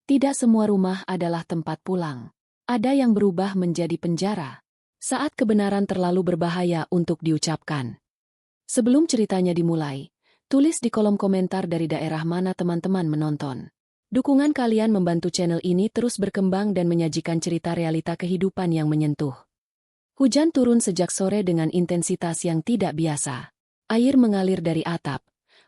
Tidak semua rumah adalah tempat pulang. Ada yang berubah menjadi penjara. Saat kebenaran terlalu berbahaya untuk diucapkan. Sebelum ceritanya dimulai, tulis di kolom komentar dari daerah mana teman-teman menonton. Dukungan kalian membantu channel ini terus berkembang dan menyajikan cerita realita kehidupan yang menyentuh. Hujan turun sejak sore dengan intensitas yang tidak biasa. Air mengalir dari atap,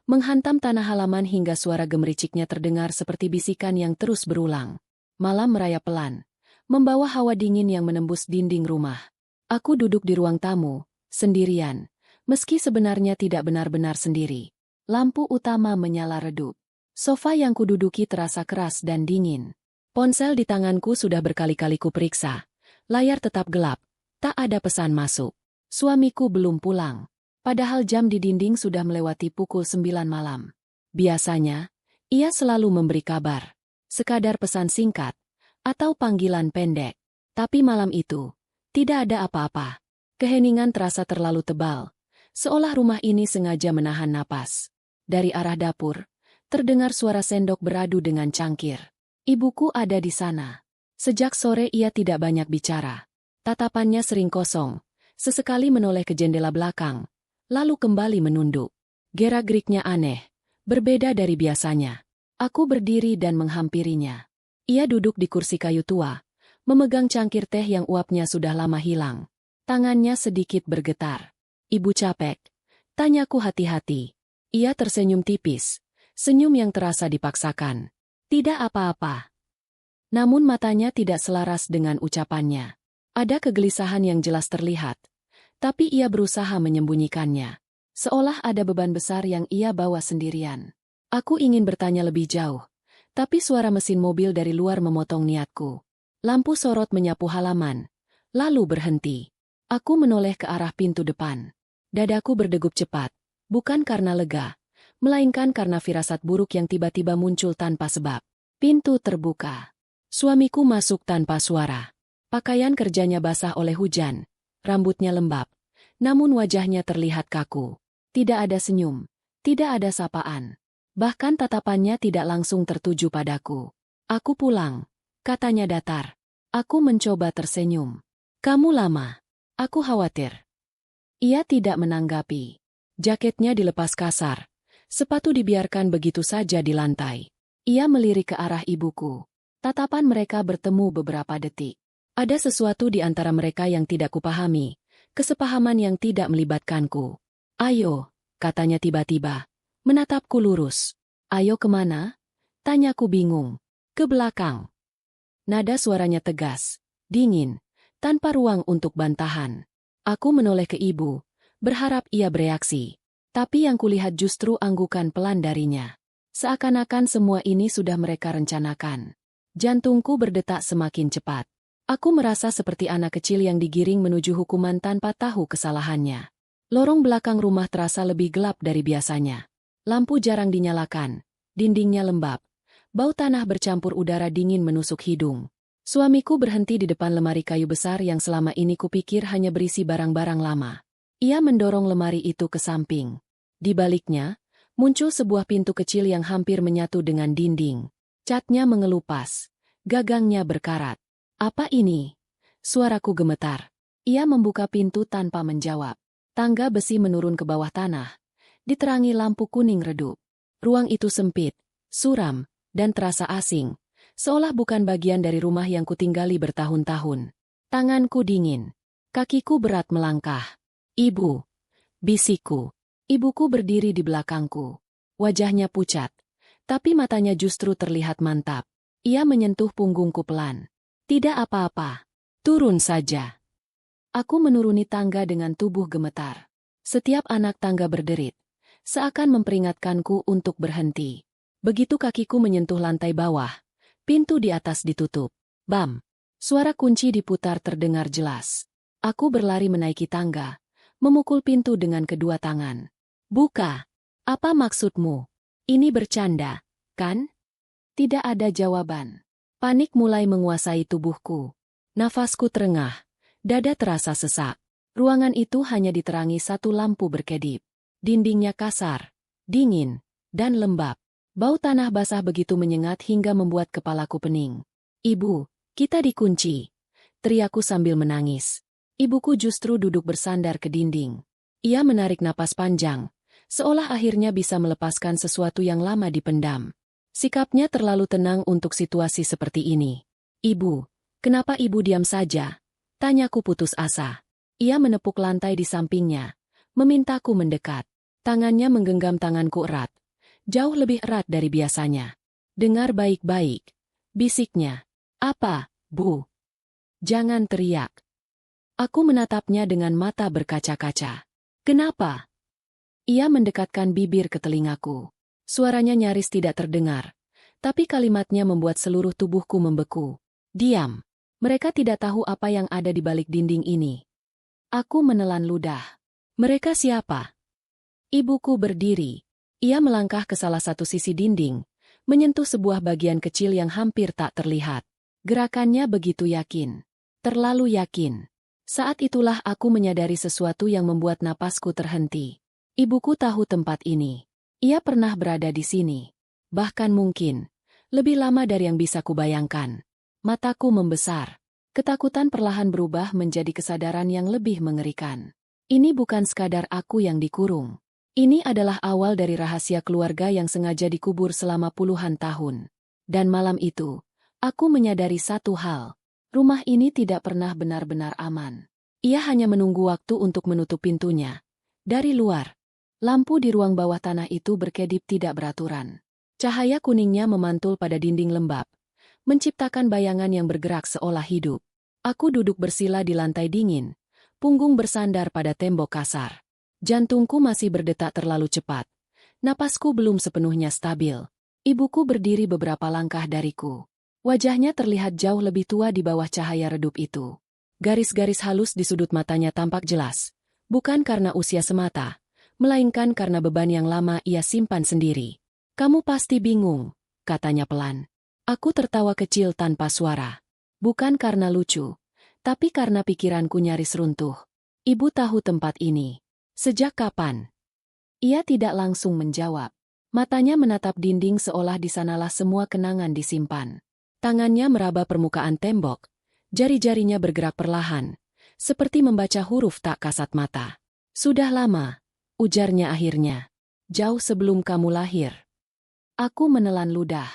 menghantam tanah halaman hingga suara gemericiknya terdengar seperti bisikan yang terus berulang. Malam merayap pelan, membawa hawa dingin yang menembus dinding rumah. Aku duduk di ruang tamu, sendirian, meski sebenarnya tidak benar-benar sendiri. Lampu utama menyala redup. Sofa yang kududuki terasa keras dan dingin. Ponsel di tanganku sudah berkali-kali kuperiksa. Layar tetap gelap, tak ada pesan masuk. Suamiku belum pulang. Padahal jam di dinding sudah melewati pukul 9 malam. Biasanya, ia selalu memberi kabar. Sekadar pesan singkat, atau panggilan pendek. Tapi malam itu, tidak ada apa-apa. Keheningan terasa terlalu tebal, seolah rumah ini sengaja menahan napas. Dari arah dapur, terdengar suara sendok beradu dengan cangkir. Ibuku ada di sana. Sejak sore ia tidak banyak bicara. Tatapannya sering kosong, sesekali menoleh ke jendela belakang. Lalu kembali menunduk. Gerak-geriknya aneh, berbeda dari biasanya. Aku berdiri dan menghampirinya. Ia duduk di kursi kayu tua, memegang cangkir teh yang uapnya sudah lama hilang. Tangannya sedikit bergetar. Ibu capek? Tanyaku hati-hati. Ia tersenyum tipis, senyum yang terasa dipaksakan. Tidak apa-apa. Namun matanya tidak selaras dengan ucapannya. Ada kegelisahan yang jelas terlihat. Tapi ia berusaha menyembunyikannya. Seolah ada beban besar yang ia bawa sendirian. Aku ingin bertanya lebih jauh. Tapi suara mesin mobil dari luar memotong niatku. Lampu sorot menyapu halaman. Lalu berhenti. Aku menoleh ke arah pintu depan. Dadaku berdegup cepat. Bukan karena lega. Melainkan karena firasat buruk yang tiba-tiba muncul tanpa sebab. Pintu terbuka. Suamiku masuk tanpa suara. Pakaian kerjanya basah oleh hujan. Rambutnya lembab, namun wajahnya terlihat kaku. Tidak ada senyum, tidak ada sapaan. Bahkan tatapannya tidak langsung tertuju padaku. Aku pulang, katanya datar. Aku mencoba tersenyum. Kamu lama. Aku khawatir. Ia tidak menanggapi. Jaketnya dilepas kasar. Sepatu dibiarkan begitu saja di lantai. Ia melirik ke arah ibuku. Tatapan mereka bertemu beberapa detik. Ada sesuatu di antara mereka yang tidak kupahami, kesepahaman yang tidak melibatkanku. Ayo, katanya tiba-tiba, menatapku lurus. Ayo kemana? Tanyaku bingung. Ke belakang. Nada suaranya tegas, dingin, tanpa ruang untuk bantahan. Aku menoleh ke ibu, berharap ia bereaksi. Tapi yang kulihat justru anggukan pelan darinya. Seakan-akan semua ini sudah mereka rencanakan. Jantungku berdetak semakin cepat. Aku merasa seperti anak kecil yang digiring menuju hukuman tanpa tahu kesalahannya. Lorong belakang rumah terasa lebih gelap dari biasanya. Lampu jarang dinyalakan, dindingnya lembab. Bau tanah bercampur udara dingin menusuk hidung. Suamiku berhenti di depan lemari kayu besar yang selama ini kupikir hanya berisi barang-barang lama. Ia mendorong lemari itu ke samping. Di baliknya, muncul sebuah pintu kecil yang hampir menyatu dengan dinding. Catnya mengelupas, gagangnya berkarat. Apa ini? Suaraku gemetar. Ia membuka pintu tanpa menjawab. Tangga besi menurun ke bawah tanah. Diterangi lampu kuning redup. Ruang itu sempit, suram, dan terasa asing. Seolah bukan bagian dari rumah yang kutinggali bertahun-tahun. Tanganku dingin. Kakiku berat melangkah. Ibu. Bisikku. Ibuku berdiri di belakangku. Wajahnya pucat. Tapi matanya justru terlihat mantap. Ia menyentuh punggungku pelan. Tidak apa-apa. Turun saja. Aku menuruni tangga dengan tubuh gemetar. Setiap anak tangga berderit, seakan memperingatkanku untuk berhenti. Begitu kakiku menyentuh lantai bawah, pintu di atas ditutup. Bam! Suara kunci diputar terdengar jelas. Aku berlari menaiki tangga, memukul pintu dengan kedua tangan. Buka! Apa maksudmu? Ini bercanda, kan? Tidak ada jawaban. Panik mulai menguasai tubuhku. Nafasku terengah, dada terasa sesak. Ruangan itu hanya diterangi satu lampu berkedip. Dindingnya kasar, dingin, dan lembab. Bau tanah basah begitu menyengat hingga membuat kepalaku pening. "Ibu, kita dikunci," teriakku sambil menangis. Ibuku justru duduk bersandar ke dinding. Ia menarik napas panjang, seolah akhirnya bisa melepaskan sesuatu yang lama dipendam. Sikapnya terlalu tenang untuk situasi seperti ini. "Ibu, kenapa ibu diam saja?" tanyaku putus asa. Ia menepuk lantai di sampingnya, memintaku mendekat. Tangannya menggenggam tanganku erat, jauh lebih erat dari biasanya. "Dengar baik-baik," bisiknya. "Apa, Bu?" "Jangan teriak." Aku menatapnya dengan mata berkaca-kaca. "Kenapa?" Ia mendekatkan bibir ke telingaku. Suaranya nyaris tidak terdengar, tapi kalimatnya membuat seluruh tubuhku membeku. "Diam. Mereka tidak tahu apa yang ada di balik dinding ini." Aku menelan ludah. "Mereka siapa?" Ibuku berdiri. Ia melangkah ke salah satu sisi dinding, menyentuh sebuah bagian kecil yang hampir tak terlihat. Gerakannya begitu yakin. Terlalu yakin. Saat itulah aku menyadari sesuatu yang membuat napasku terhenti. Ibuku tahu tempat ini. Ia pernah berada di sini. Bahkan mungkin lebih lama dari yang bisa kubayangkan. Mataku membesar. Ketakutan perlahan berubah menjadi kesadaran yang lebih mengerikan. Ini bukan sekadar aku yang dikurung. Ini adalah awal dari rahasia keluarga yang sengaja dikubur selama puluhan tahun. Dan malam itu, aku menyadari satu hal. Rumah ini tidak pernah benar-benar aman. Ia hanya menunggu waktu untuk menutup pintunya. Dari luar, lampu di ruang bawah tanah itu berkedip tidak beraturan. Cahaya kuningnya memantul pada dinding lembab, menciptakan bayangan yang bergerak seolah hidup. Aku duduk bersila di lantai dingin, punggung bersandar pada tembok kasar. Jantungku masih berdetak terlalu cepat. Napasku belum sepenuhnya stabil. Ibuku berdiri beberapa langkah dariku. Wajahnya terlihat jauh lebih tua di bawah cahaya redup itu. Garis-garis halus di sudut matanya tampak jelas. Bukan karena usia semata, melainkan karena beban yang lama ia simpan sendiri. "Kamu pasti bingung," katanya pelan. Aku tertawa kecil tanpa suara. Bukan karena lucu, tapi karena pikiranku nyaris runtuh. "Ibu tahu tempat ini. Sejak kapan?" Ia tidak langsung menjawab. Matanya menatap dinding seolah di sanalah semua kenangan disimpan. Tangannya meraba permukaan tembok, jari-jarinya bergerak perlahan, seperti membaca huruf tak kasat mata. "Sudah lama," ujarnya akhirnya. "Jauh sebelum kamu lahir." Aku menelan ludah.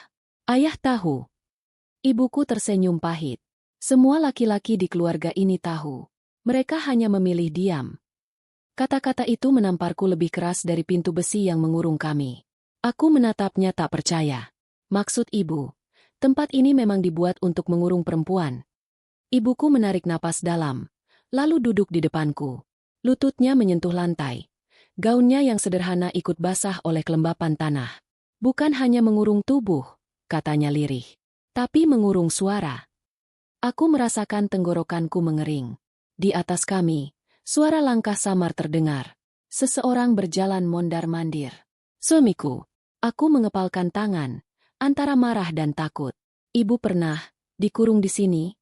"Ayah tahu." Ibuku tersenyum pahit. "Semua laki-laki di keluarga ini tahu. Mereka hanya memilih diam." Kata-kata itu menamparku lebih keras dari pintu besi yang mengurung kami. Aku menatapnya tak percaya. "Maksud ibu, tempat ini memang dibuat untuk mengurung perempuan." Ibuku menarik napas dalam, lalu duduk di depanku. Lututnya menyentuh lantai. Gaunnya yang sederhana ikut basah oleh kelembapan tanah. "Bukan hanya mengurung tubuh," katanya lirih, "tapi mengurung suara." Aku merasakan tenggorokanku mengering. Di atas kami, suara langkah samar terdengar. Seseorang berjalan mondar-mandir. "Suamiku." Aku mengepalkan tangan, antara marah dan takut. "Ibu pernah dikurung di sini?"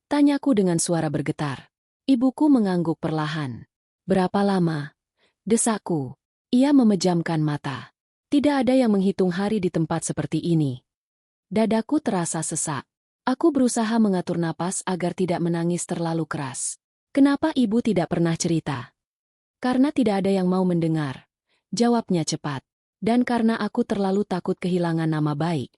tanyaku dengan suara bergetar. Ibuku mengangguk perlahan. "Berapa lama?" desakku. Ia memejamkan mata. Tidak ada yang menghitung hari di tempat seperti ini. Dadaku terasa sesak. Aku berusaha mengatur napas agar tidak menangis terlalu keras. "Kenapa ibu tidak pernah cerita?" "Karena tidak ada yang mau mendengar," jawabnya cepat. "Dan karena aku terlalu takut kehilangan nama baik."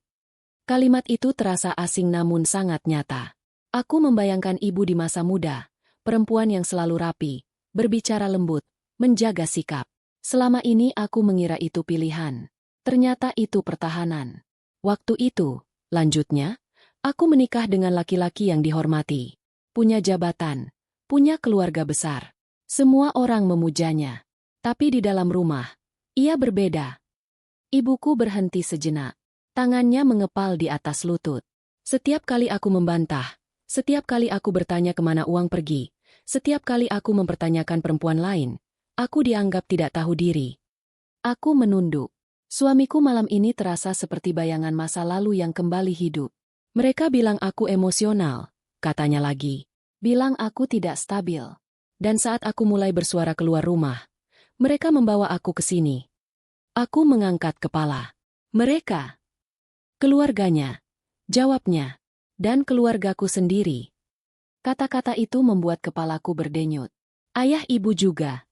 Kalimat itu terasa asing namun sangat nyata. Aku membayangkan ibu di masa muda, perempuan yang selalu rapi, berbicara lembut, menjaga sikap. Selama ini aku mengira itu pilihan. Ternyata itu pertahanan. "Waktu itu," lanjutnya, "aku menikah dengan laki-laki yang dihormati. Punya jabatan, punya keluarga besar. Semua orang memujanya. Tapi di dalam rumah, ia berbeda." Ibuku berhenti sejenak. Tangannya mengepal di atas lutut. Setiap kali aku membantah, setiap kali aku bertanya kemana uang pergi, setiap kali aku mempertanyakan perempuan lain, aku dianggap tidak tahu diri. Aku menunduk. Suamiku malam ini terasa seperti bayangan masa lalu yang kembali hidup. "Mereka bilang aku emosional," katanya lagi. "Bilang aku tidak stabil. Dan saat aku mulai bersuara keluar rumah, mereka membawa aku ke sini." Aku mengangkat kepala. Mereka. Keluarganya. Jawabnya. Dan keluargaku sendiri. Kata-kata itu membuat kepalaku berdenyut. Ayah ibu juga.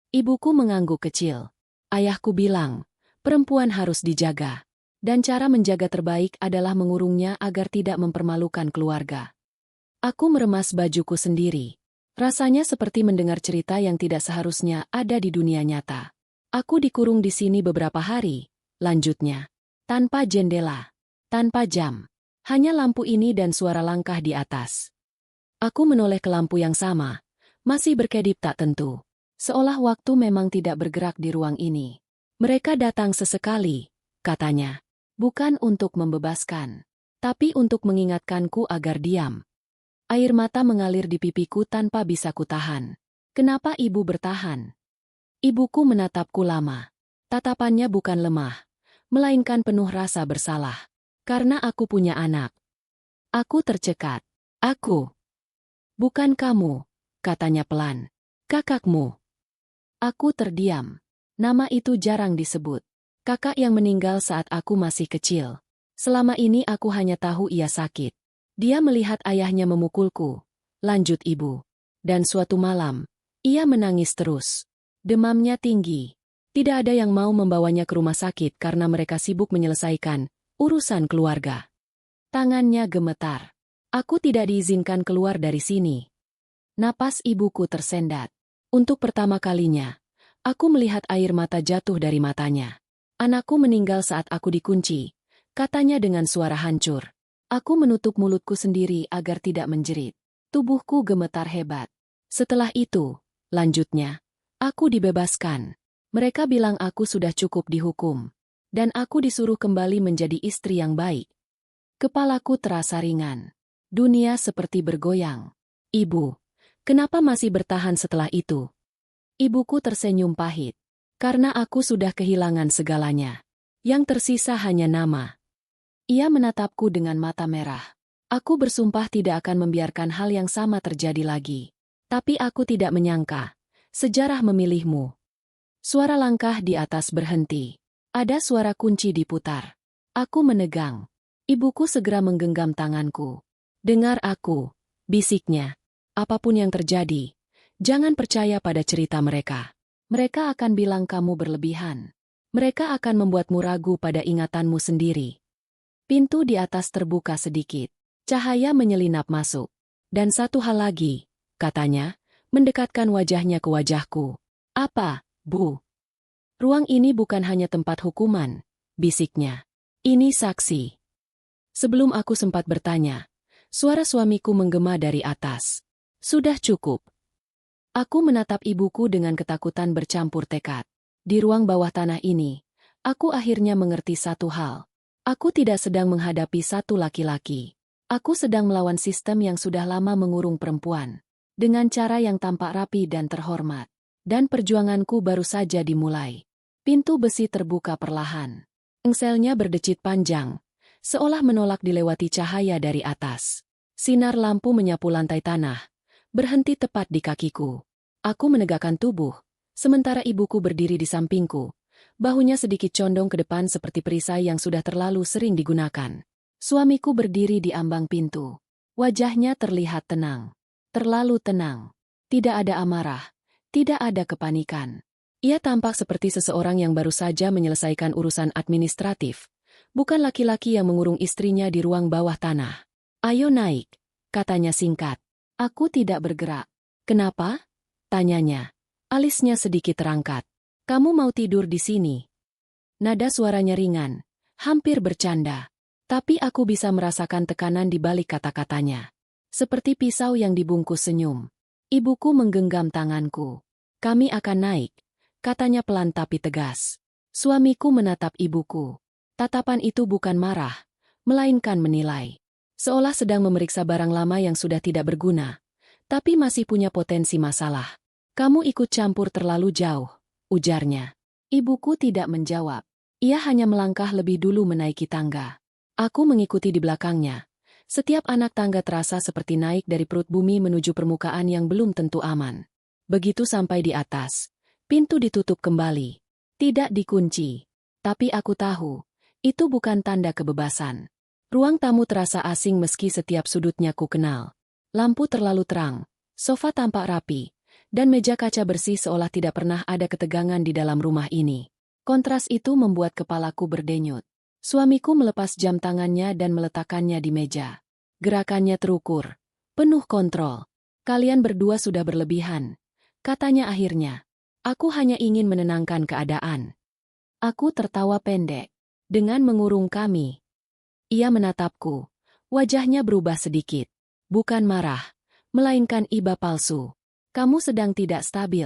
Ibuku mengangguk kecil. Ayahku bilang, perempuan harus dijaga. Dan cara menjaga terbaik adalah mengurungnya agar tidak mempermalukan keluarga. Aku meremas bajuku sendiri. Rasanya seperti mendengar cerita yang tidak seharusnya ada di dunia nyata. Aku dikurung di sini beberapa hari, lanjutnya. Tanpa jendela. Tanpa jam. Hanya lampu ini dan suara langkah di atas. Aku menoleh ke lampu yang sama, masih berkedip tak tentu. Seolah waktu memang tidak bergerak di ruang ini. Mereka datang sesekali, katanya. Bukan untuk membebaskan, tapi untuk mengingatkanku agar diam. Air mata mengalir di pipiku tanpa bisa kutahan. Kenapa ibu bertahan? Ibuku menatapku lama. Tatapannya bukan lemah, melainkan penuh rasa bersalah. Karena aku punya anak. Aku tercekat. Aku. Bukan kamu, katanya pelan. Kakakmu. Aku terdiam. Nama itu jarang disebut. Kakak yang meninggal saat aku masih kecil. Selama ini aku hanya tahu ia sakit. Dia melihat ayahnya memukulku. Lanjut ibu. Dan suatu malam, ia menangis terus. Demamnya tinggi. Tidak ada yang mau membawanya ke rumah sakit karena mereka sibuk menyelesaikan urusan keluarga. Tangannya gemetar. Aku tidak diizinkan keluar dari sini. Napas ibuku tersendat. Untuk pertama kalinya, aku melihat air mata jatuh dari matanya. Anakku meninggal saat aku dikunci, katanya dengan suara hancur. Aku menutup mulutku sendiri agar tidak menjerit. Tubuhku gemetar hebat. Setelah itu, lanjutnya, aku dibebaskan. Mereka bilang aku sudah cukup dihukum. Dan aku disuruh kembali menjadi istri yang baik. Kepalaku terasa ringan. Dunia seperti bergoyang. Ibu, kenapa masih bertahan setelah itu? Ibuku tersenyum pahit. Karena aku sudah kehilangan segalanya. Yang tersisa hanya nama. Ia menatapku dengan mata merah. Aku bersumpah tidak akan membiarkan hal yang sama terjadi lagi. Tapi aku tidak menyangka. Sejarah memilihmu. Suara langkah di atas berhenti. Ada suara kunci diputar. Aku menegang. Ibuku segera menggenggam tanganku. Dengar aku, bisiknya. Apapun yang terjadi, jangan percaya pada cerita mereka. Mereka akan bilang kamu berlebihan. Mereka akan membuatmu ragu pada ingatanmu sendiri. Pintu di atas terbuka sedikit. Cahaya menyelinap masuk. Dan satu hal lagi, katanya, mendekatkan wajahnya ke wajahku. Apa, Bu? Ruang ini bukan hanya tempat hukuman, bisiknya. Ini saksi. Sebelum aku sempat bertanya, suara suamiku menggema dari atas. Sudah cukup. Aku menatap ibuku dengan ketakutan bercampur tekad. Di ruang bawah tanah ini, aku akhirnya mengerti satu hal. Aku tidak sedang menghadapi satu laki-laki. Aku sedang melawan sistem yang sudah lama mengurung perempuan. Dengan cara yang tampak rapi dan terhormat. Dan perjuanganku baru saja dimulai. Pintu besi terbuka perlahan. Engselnya berdecit panjang. Seolah menolak dilewati cahaya dari atas. Sinar lampu menyapu lantai tanah. Berhenti tepat di kakiku. Aku menegakkan tubuh, sementara ibuku berdiri di sampingku. Bahunya sedikit condong ke depan seperti perisai yang sudah terlalu sering digunakan. Suamiku berdiri di ambang pintu. Wajahnya terlihat tenang. Terlalu tenang. Tidak ada amarah. Tidak ada kepanikan. Ia tampak seperti seseorang yang baru saja menyelesaikan urusan administratif. Bukan laki-laki yang mengurung istrinya di ruang bawah tanah. Ayo naik, katanya singkat. Aku tidak bergerak. Kenapa? Tanyanya. Alisnya sedikit terangkat. Kamu mau tidur di sini? Nada suaranya ringan, hampir bercanda. Tapi aku bisa merasakan tekanan di balik kata-katanya. Seperti pisau yang dibungkus senyum. Ibuku menggenggam tanganku. Kami akan naik, katanya pelan tapi tegas. Suamiku menatap ibuku. Tatapan itu bukan marah, melainkan menilai. Seolah sedang memeriksa barang lama yang sudah tidak berguna, tapi masih punya potensi masalah. Kamu ikut campur terlalu jauh, ujarnya. Ibuku tidak menjawab. Ia hanya melangkah lebih dulu menaiki tangga. Aku mengikuti di belakangnya. Setiap anak tangga terasa seperti naik dari perut bumi menuju permukaan yang belum tentu aman. Begitu sampai di atas, pintu ditutup kembali. Tidak dikunci. Tapi aku tahu. Itu bukan tanda kebebasan. Ruang tamu terasa asing meski setiap sudutnya ku kenal. Lampu terlalu terang, sofa tampak rapi, dan meja kaca bersih seolah tidak pernah ada ketegangan di dalam rumah ini. Kontras itu membuat kepalaku berdenyut. Suamiku melepas jam tangannya dan meletakkannya di meja. Gerakannya terukur, penuh kontrol. Kalian berdua sudah berlebihan, katanya akhirnya. Aku hanya ingin menenangkan keadaan. Aku tertawa pendek. Dengan mengurung kami. Ia menatapku. Wajahnya berubah sedikit. Bukan marah, melainkan iba palsu. Kamu sedang tidak stabil.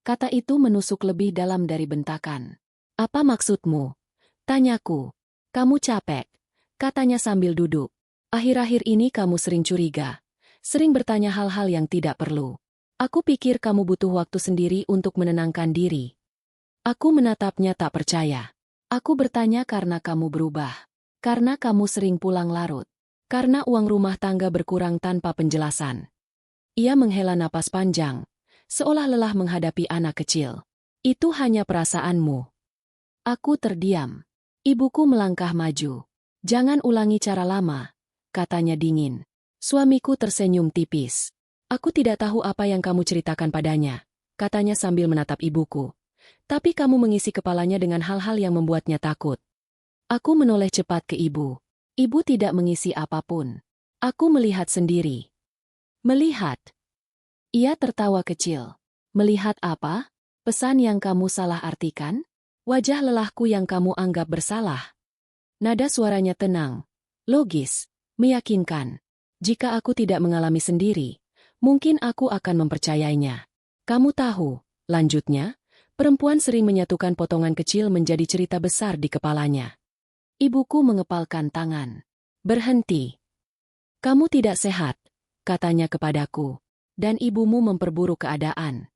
Kata itu menusuk lebih dalam dari bentakan. Apa maksudmu? Tanyaku. Kamu capek, katanya sambil duduk. Akhir-akhir ini kamu sering curiga. Sering bertanya hal-hal yang tidak perlu. Aku pikir kamu butuh waktu sendiri untuk menenangkan diri. Aku menatapnya tak percaya. Aku bertanya karena kamu berubah. Karena kamu sering pulang larut. Karena uang rumah tangga berkurang tanpa penjelasan. Ia menghela napas panjang, seolah lelah menghadapi anak kecil. Itu hanya perasaanmu. Aku terdiam. Ibuku melangkah maju. Jangan ulangi cara lama, katanya dingin. Suamiku tersenyum tipis. Aku tidak tahu apa yang kamu ceritakan padanya, katanya sambil menatap ibuku. Tapi kamu mengisi kepalanya dengan hal-hal yang membuatnya takut. Aku menoleh cepat ke ibu. Ibu tidak mengisi apapun. Aku melihat sendiri. Melihat. Ia tertawa kecil. Melihat apa? Pesan yang kamu salah artikan? Wajah lelahku yang kamu anggap bersalah. Nada suaranya tenang, logis, meyakinkan. Jika aku tidak mengalami sendiri, mungkin aku akan mempercayainya. Kamu tahu, lanjutnya, perempuan sering menyatukan potongan kecil menjadi cerita besar di kepalanya. Ibuku mengepalkan tangan. Berhenti. Kamu tidak sehat, katanya kepadaku. Dan ibumu memperburuk keadaan.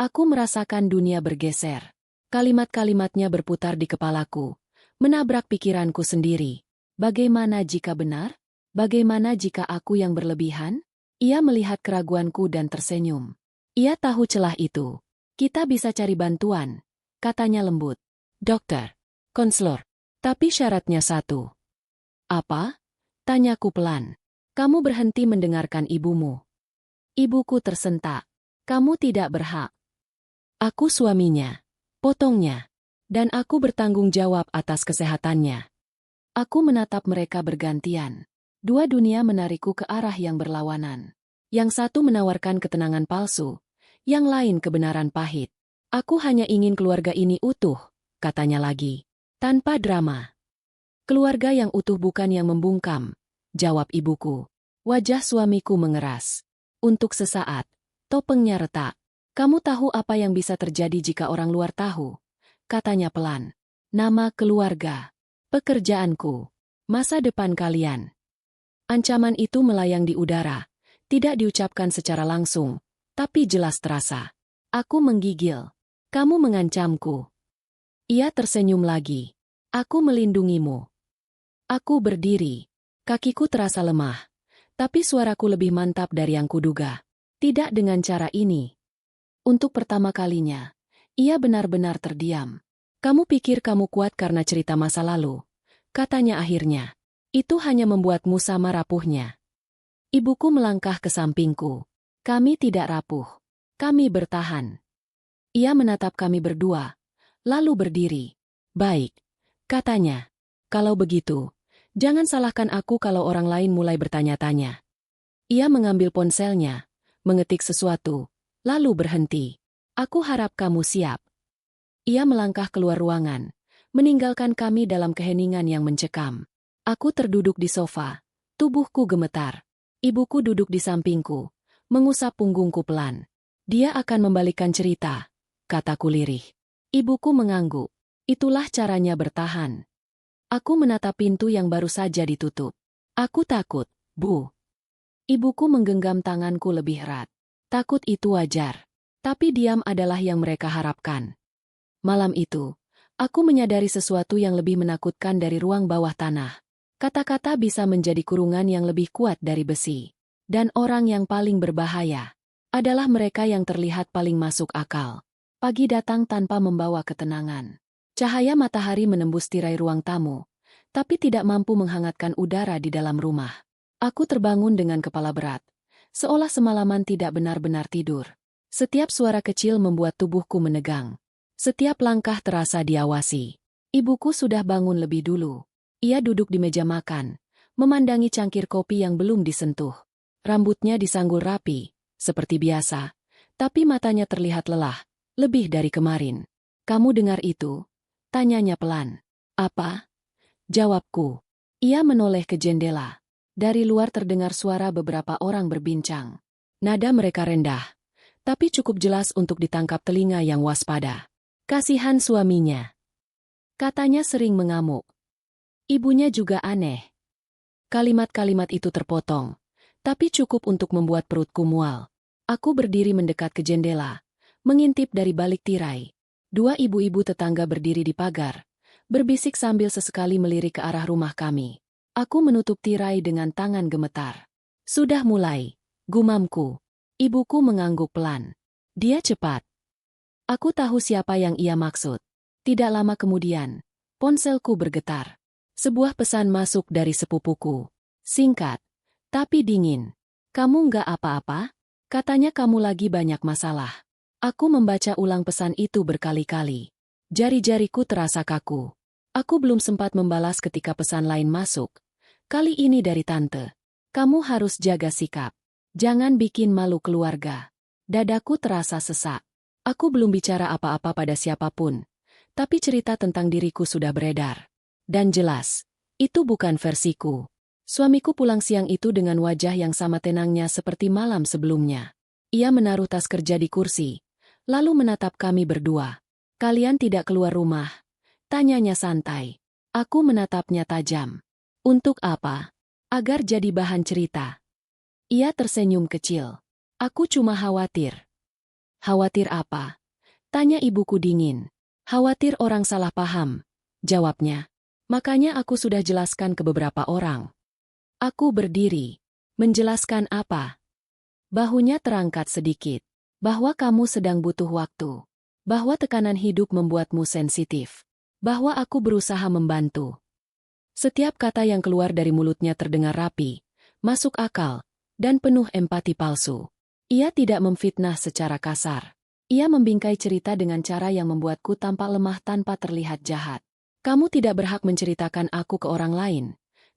Aku merasakan dunia bergeser. Kalimat-kalimatnya berputar di kepalaku, menabrak pikiranku sendiri. Bagaimana jika benar? Bagaimana jika aku yang berlebihan? Ia melihat keraguanku dan tersenyum. Ia tahu celah itu. Kita bisa cari bantuan, katanya lembut. Dokter, konselor, tapi syaratnya satu. Apa? Tanyaku pelan. Kamu berhenti mendengarkan ibumu. Ibuku tersentak. Kamu tidak berhak. Aku suaminya. Potongnya. Dan aku bertanggung jawab atas kesehatannya. Aku menatap mereka bergantian. Dua dunia menarikku ke arah yang berlawanan. Yang satu menawarkan ketenangan palsu, yang lain kebenaran pahit. Aku hanya ingin keluarga ini utuh, katanya lagi. Tanpa drama. Keluarga yang utuh bukan yang membungkam, jawab ibuku. Wajah suamiku mengeras. Untuk sesaat, topengnya retak. Kamu tahu apa yang bisa terjadi jika orang luar tahu? Katanya pelan. Nama keluarga, pekerjaanku, masa depan kalian. Ancaman itu melayang di udara, tidak diucapkan secara langsung, tapi jelas terasa. Aku menggigil. Kamu mengancamku. Ia tersenyum lagi. Aku melindungimu. Aku berdiri. Kakiku terasa lemah, tapi suaraku lebih mantap dari yang kuduga. Tidak dengan cara ini. Untuk pertama kalinya, ia benar-benar terdiam. Kamu pikir kamu kuat karena cerita masa lalu, katanya akhirnya. Itu hanya membuatmu sama rapuhnya. Ibuku melangkah ke sampingku. Kami tidak rapuh. Kami bertahan. Ia menatap kami berdua, lalu berdiri. Baik, katanya. Kalau begitu, jangan salahkan aku kalau orang lain mulai bertanya-tanya. Ia mengambil ponselnya, mengetik sesuatu. Lalu berhenti. Aku harap kamu siap. Ia melangkah keluar ruangan, meninggalkan kami dalam keheningan yang mencekam. Aku terduduk di sofa, tubuhku gemetar. Ibuku duduk di sampingku, mengusap punggungku pelan. Dia akan membalikkan cerita, kataku lirih. Ibuku mengangguk. Itulah caranya bertahan. Aku menatap pintu yang baru saja ditutup. Aku takut, Bu. Ibuku menggenggam tanganku lebih erat. Takut itu wajar. Tapi diam adalah yang mereka harapkan. Malam itu, aku menyadari sesuatu yang lebih menakutkan dari ruang bawah tanah. Kata-kata bisa menjadi kurungan yang lebih kuat dari besi. Dan orang yang paling berbahaya adalah mereka yang terlihat paling masuk akal. Pagi datang tanpa membawa ketenangan. Cahaya matahari menembus tirai ruang tamu, tapi tidak mampu menghangatkan udara di dalam rumah. Aku terbangun dengan kepala berat, seolah semalaman tidak benar-benar tidur. Setiap suara kecil membuat tubuhku menegang. Setiap langkah terasa diawasi. Ibuku sudah bangun lebih dulu. Ia duduk di meja makan, memandangi cangkir kopi yang belum disentuh. Rambutnya disanggul rapi, seperti biasa, tapi matanya terlihat lelah, lebih dari kemarin. "Kamu dengar itu?" tanyanya pelan. "Apa?" jawabku. Ia menoleh ke jendela. Dari luar terdengar suara beberapa orang berbincang. Nada mereka rendah, tapi cukup jelas untuk ditangkap telinga yang waspada. "Kasihan suaminya," katanya sering mengamuk. "Ibunya juga aneh." Kalimat-kalimat itu terpotong, tapi cukup untuk membuat perutku mual. Aku berdiri mendekat ke jendela, mengintip dari balik tirai. Dua ibu-ibu tetangga berdiri di pagar, berbisik sambil sesekali melirik ke arah rumah kami. Aku menutup tirai dengan tangan gemetar. "Sudah mulai," gumamku. Ibuku mengangguk pelan. Dia cepat. Aku tahu siapa yang ia maksud. Tidak lama kemudian, ponselku bergetar. Sebuah pesan masuk dari sepupuku. Singkat, tapi dingin. "Kamu nggak apa-apa?" Katanya kamu lagi banyak masalah. Aku membaca ulang pesan itu berkali-kali. Jari-jariku terasa kaku. Aku belum sempat membalas ketika pesan lain masuk. Kali ini dari tante. "Kamu harus jaga sikap. Jangan bikin malu keluarga." Dadaku terasa sesak. Aku belum bicara apa-apa pada siapapun. Tapi cerita tentang diriku sudah beredar. Dan jelas, itu bukan versiku. Suamiku pulang siang itu dengan wajah yang sama tenangnya seperti malam sebelumnya. Ia menaruh tas kerja di kursi, lalu menatap kami berdua. "Kalian tidak keluar rumah?" tanyanya santai. Aku menatapnya tajam. "Untuk apa?" "Agar jadi bahan cerita." Ia tersenyum kecil. "Aku cuma khawatir." "Khawatir apa?" tanya ibuku dingin. "Khawatir orang salah paham," jawabnya. "Makanya aku sudah jelaskan ke beberapa orang." Aku berdiri. "Menjelaskan apa?" Bahunya terangkat sedikit. "Bahwa kamu sedang butuh waktu. Bahwa tekanan hidup membuatmu sensitif. Bahwa aku berusaha membantu." Setiap kata yang keluar dari mulutnya terdengar rapi, masuk akal, dan penuh empati palsu. Ia tidak memfitnah secara kasar. Ia membingkai cerita dengan cara yang membuatku tampak lemah tanpa terlihat jahat. "Kamu tidak berhak menceritakan aku ke orang lain,"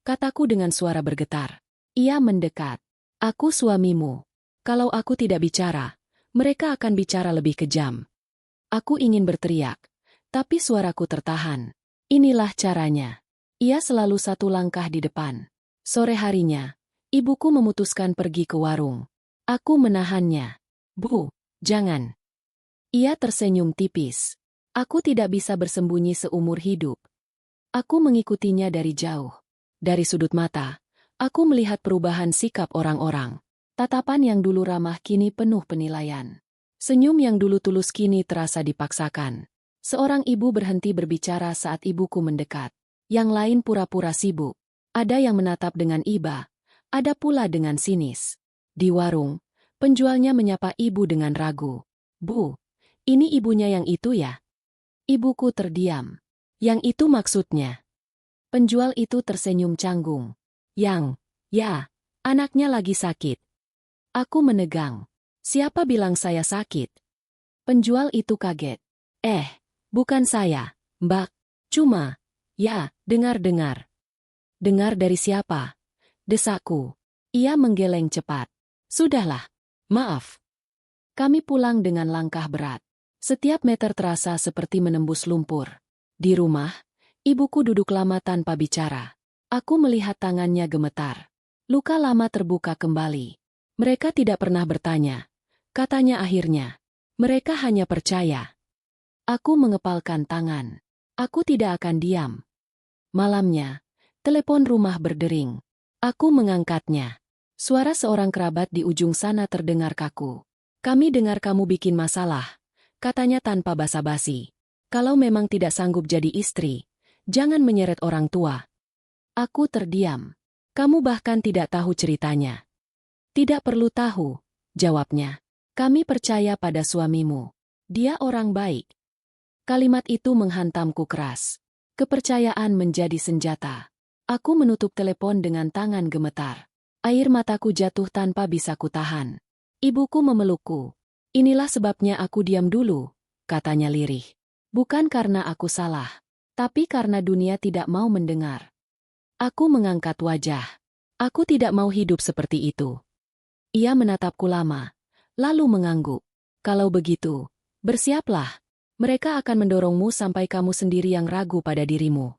kataku dengan suara bergetar. Ia mendekat. "Aku suamimu. Kalau aku tidak bicara, mereka akan bicara lebih kejam." Aku ingin berteriak, tapi suaraku tertahan. Inilah caranya. Ia selalu satu langkah di depan. Sore harinya, ibuku memutuskan pergi ke warung. Aku menahannya. "Bu, jangan." Ia tersenyum tipis. Aku tidak bisa bersembunyi seumur hidup. Aku mengikutinya dari jauh. Dari sudut mata, aku melihat perubahan sikap orang-orang. Tatapan yang dulu ramah kini penuh penilaian. Senyum yang dulu tulus kini terasa dipaksakan. Seorang ibu berhenti berbicara saat ibuku mendekat. Yang lain pura-pura sibuk. Ada yang menatap dengan iba, ada pula dengan sinis. Di warung, penjualnya menyapa ibu dengan ragu. "Bu, ini ibunya yang itu ya?" Ibuku terdiam. "Yang itu maksudnya?" Penjual itu tersenyum canggung. Ya, anaknya lagi sakit." Aku menegang. "Siapa bilang saya sakit?" Penjual itu kaget. Bukan saya, Mbak. Cuma, ya, dengar-dengar." "Dengar dari siapa?" desakku. Ia menggeleng cepat. "Sudahlah. Maaf." Kami pulang dengan langkah berat. Setiap meter terasa seperti menembus lumpur. Di rumah, ibuku duduk lama tanpa bicara. Aku melihat tangannya gemetar. Luka lama terbuka kembali. "Mereka tidak pernah bertanya," katanya akhirnya. "Mereka hanya percaya." Aku mengepalkan tangan. Aku tidak akan diam. Malamnya, telepon rumah berdering. Aku mengangkatnya. Suara seorang kerabat di ujung sana terdengar kaku. "Kami dengar kamu bikin masalah," katanya tanpa basa-basi. "Kalau memang tidak sanggup jadi istri, jangan menyeret orang tua." Aku terdiam. "Kamu bahkan tidak tahu ceritanya." "Tidak perlu tahu," jawabnya. "Kami percaya pada suamimu. Dia orang baik." Kalimat itu menghantamku keras. Kepercayaan menjadi senjata. Aku menutup telepon dengan tangan gemetar. Air mataku jatuh tanpa bisa kutahan. Ibuku memelukku. Inilah sebabnya aku diam dulu, katanya lirih. Bukan karena aku salah, tapi karena dunia tidak mau mendengar. Aku mengangkat wajah. Aku tidak mau hidup seperti itu. Ia menatapku lama, lalu mengangguk. Kalau begitu, bersiaplah. Mereka akan mendorongmu sampai kamu sendiri yang ragu pada dirimu.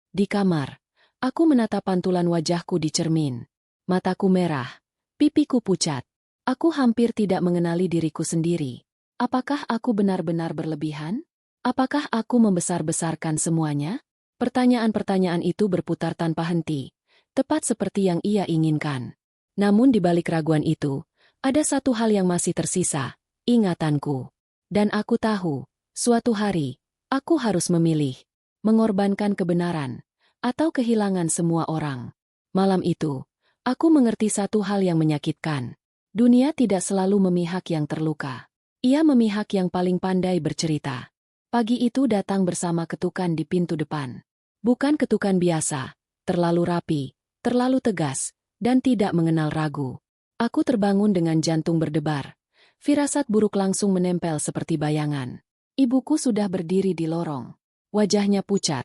Di kamar, aku menatap pantulan wajahku di cermin. Mataku merah, pipiku pucat. Aku hampir tidak mengenali diriku sendiri. Apakah aku benar-benar berlebihan? Apakah aku membesar-besarkan semuanya? Pertanyaan-pertanyaan itu berputar tanpa henti, tepat seperti yang ia inginkan. Namun di balik keraguan itu, ada satu hal yang masih tersisa, ingatanku. Dan aku tahu, suatu hari, aku harus memilih, mengorbankan kebenaran, atau kehilangan semua orang. Malam itu, aku mengerti satu hal yang menyakitkan. Dunia tidak selalu memihak yang terluka. Ia memihak yang paling pandai bercerita. Pagi itu datang bersama ketukan di pintu depan. Bukan ketukan biasa, terlalu rapi, terlalu tegas, dan tidak mengenal ragu. Aku terbangun dengan jantung berdebar. Firasat buruk langsung menempel seperti bayangan. Ibuku sudah berdiri di lorong. Wajahnya pucat,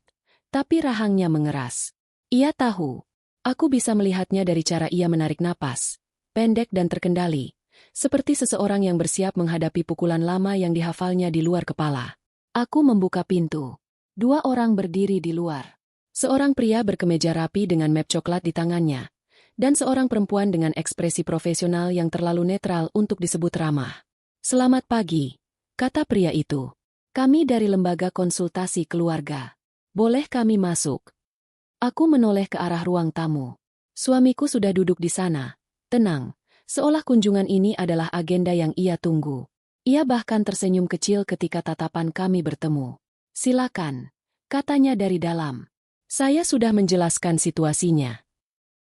tapi rahangnya mengeras. Ia tahu. Aku bisa melihatnya dari cara ia menarik napas. Pendek dan terkendali. Seperti seseorang yang bersiap menghadapi pukulan lama yang dihafalnya di luar kepala. Aku membuka pintu. Dua orang berdiri di luar. Seorang pria berkemeja rapi dengan map coklat di tangannya. Dan seorang perempuan dengan ekspresi profesional yang terlalu netral untuk disebut ramah. Selamat pagi, kata pria itu. Kami dari lembaga konsultasi keluarga. Boleh kami masuk? Aku menoleh ke arah ruang tamu. Suamiku sudah duduk di sana, tenang, seolah kunjungan ini adalah agenda yang ia tunggu. Ia bahkan tersenyum kecil ketika tatapan kami bertemu. Silakan, katanya dari dalam. Saya sudah menjelaskan situasinya.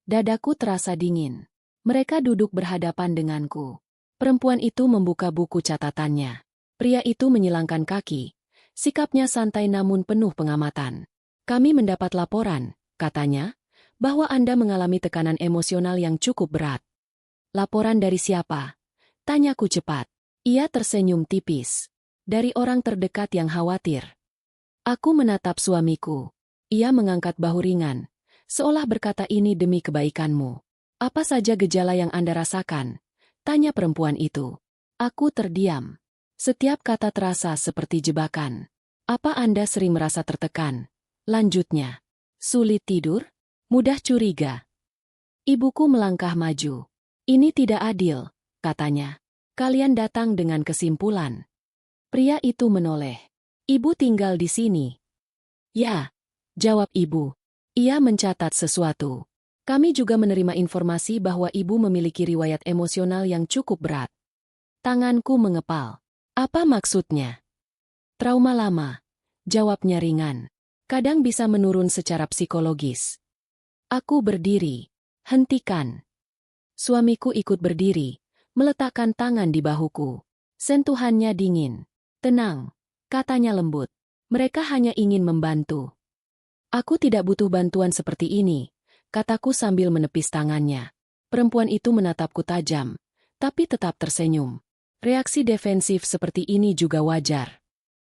Dadaku terasa dingin. Mereka duduk berhadapan denganku. Perempuan itu membuka buku catatannya. Pria itu menyilangkan kaki. Sikapnya santai namun penuh pengamatan. Kami mendapat laporan, katanya, bahwa Anda mengalami tekanan emosional yang cukup berat. Laporan dari siapa? Tanyaku cepat. Ia tersenyum tipis. Dari orang terdekat yang khawatir. Aku menatap suamiku. Ia mengangkat bahu ringan, seolah berkata ini demi kebaikanmu. Apa saja gejala yang Anda rasakan? Tanya perempuan itu. Aku terdiam. Setiap kata terasa seperti jebakan. Apa Anda sering merasa tertekan? Lanjutnya. Sulit tidur? Mudah curiga? Ibuku melangkah maju. Ini tidak adil, katanya. Kalian datang dengan kesimpulan. Pria itu menoleh. Ibu tinggal di sini. Ya, jawab ibu. Ia mencatat sesuatu. Kami juga menerima informasi bahwa ibu memiliki riwayat emosional yang cukup berat. Tanganku mengepal. Apa maksudnya? Trauma lama. Jawabnya ringan. Kadang bisa menurun secara psikologis. Aku berdiri. Hentikan. Suamiku ikut berdiri, meletakkan tangan di bahuku. Sentuhannya dingin. Tenang, katanya lembut. Mereka hanya ingin membantu. Aku tidak butuh bantuan seperti ini, kataku sambil menepis tangannya. Perempuan itu menatapku tajam, tapi tetap tersenyum. Reaksi defensif seperti ini juga wajar.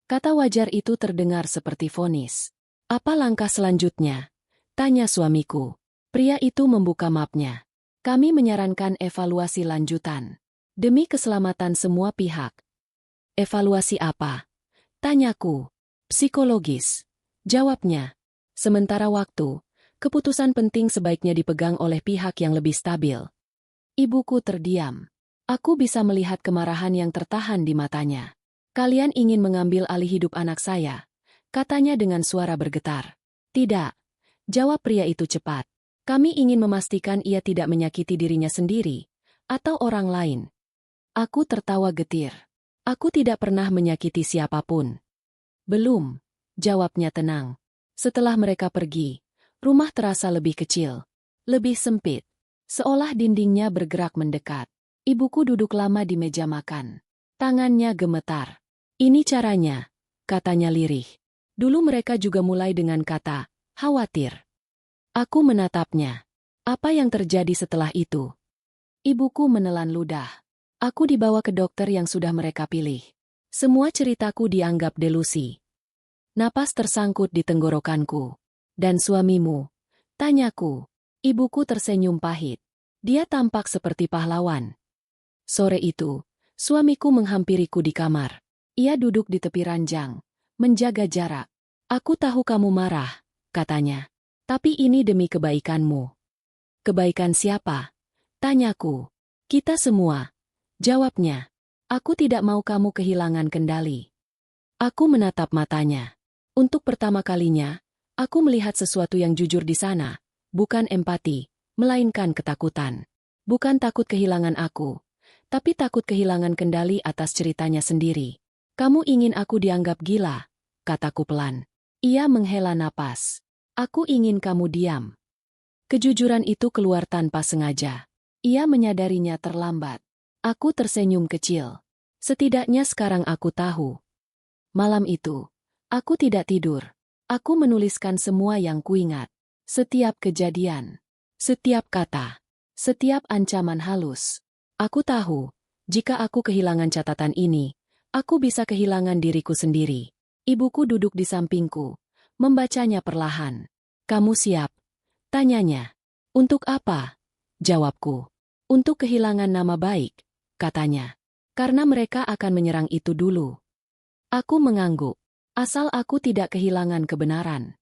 Kata wajar itu terdengar seperti vonis. Apa langkah selanjutnya? Tanya suamiku. Pria itu membuka mapnya. Kami menyarankan evaluasi lanjutan. Demi keselamatan semua pihak. Evaluasi apa? Tanyaku. Psikologis. Jawabnya. Sementara waktu, keputusan penting sebaiknya dipegang oleh pihak yang lebih stabil. Ibuku terdiam. Aku bisa melihat kemarahan yang tertahan di matanya. Kalian ingin mengambil alih hidup anak saya, katanya dengan suara bergetar. Tidak, jawab pria itu cepat. Kami ingin memastikan ia tidak menyakiti dirinya sendiri, atau orang lain. Aku tertawa getir. Aku tidak pernah menyakiti siapapun. Belum, jawabnya tenang. Setelah mereka pergi, rumah terasa lebih kecil, lebih sempit, seolah dindingnya bergerak mendekat. Ibuku duduk lama di meja makan. Tangannya gemetar. Ini caranya, katanya lirih. Dulu mereka juga mulai dengan kata, khawatir. Aku menatapnya. Apa yang terjadi setelah itu? Ibuku menelan ludah. Aku dibawa ke dokter yang sudah mereka pilih. Semua ceritaku dianggap delusi. Napas tersangkut di tenggorokanku. Dan suamimu? Tanyaku. Ibuku tersenyum pahit. Dia tampak seperti pahlawan. Sore itu, suamiku menghampiriku di kamar. Ia duduk di tepi ranjang, menjaga jarak. Aku tahu kamu marah, katanya. Tapi ini demi kebaikanmu. Kebaikan siapa? Tanyaku. Kita semua. Jawabnya. Aku tidak mau kamu kehilangan kendali. Aku menatap matanya. Untuk pertama kalinya, aku melihat sesuatu yang jujur di sana. Bukan empati, melainkan ketakutan. Bukan takut kehilangan aku, tapi takut kehilangan kendali atas ceritanya sendiri. Kamu ingin aku dianggap gila, kataku pelan. Ia menghela napas. Aku ingin kamu diam. Kejujuran itu keluar tanpa sengaja. Ia menyadarinya terlambat. Aku tersenyum kecil. Setidaknya sekarang aku tahu. Malam itu, aku tidak tidur. Aku menuliskan semua yang kuingat. Setiap kejadian. Setiap kata. Setiap ancaman halus. Aku tahu, jika aku kehilangan catatan ini, aku bisa kehilangan diriku sendiri. Ibuku duduk di sampingku, membacanya perlahan. Kamu siap? Tanyanya. Untuk apa? Jawabku. Untuk kehilangan nama baik, katanya. Karena mereka akan menyerang itu dulu. Aku mengangguk. Asal aku tidak kehilangan kebenaran.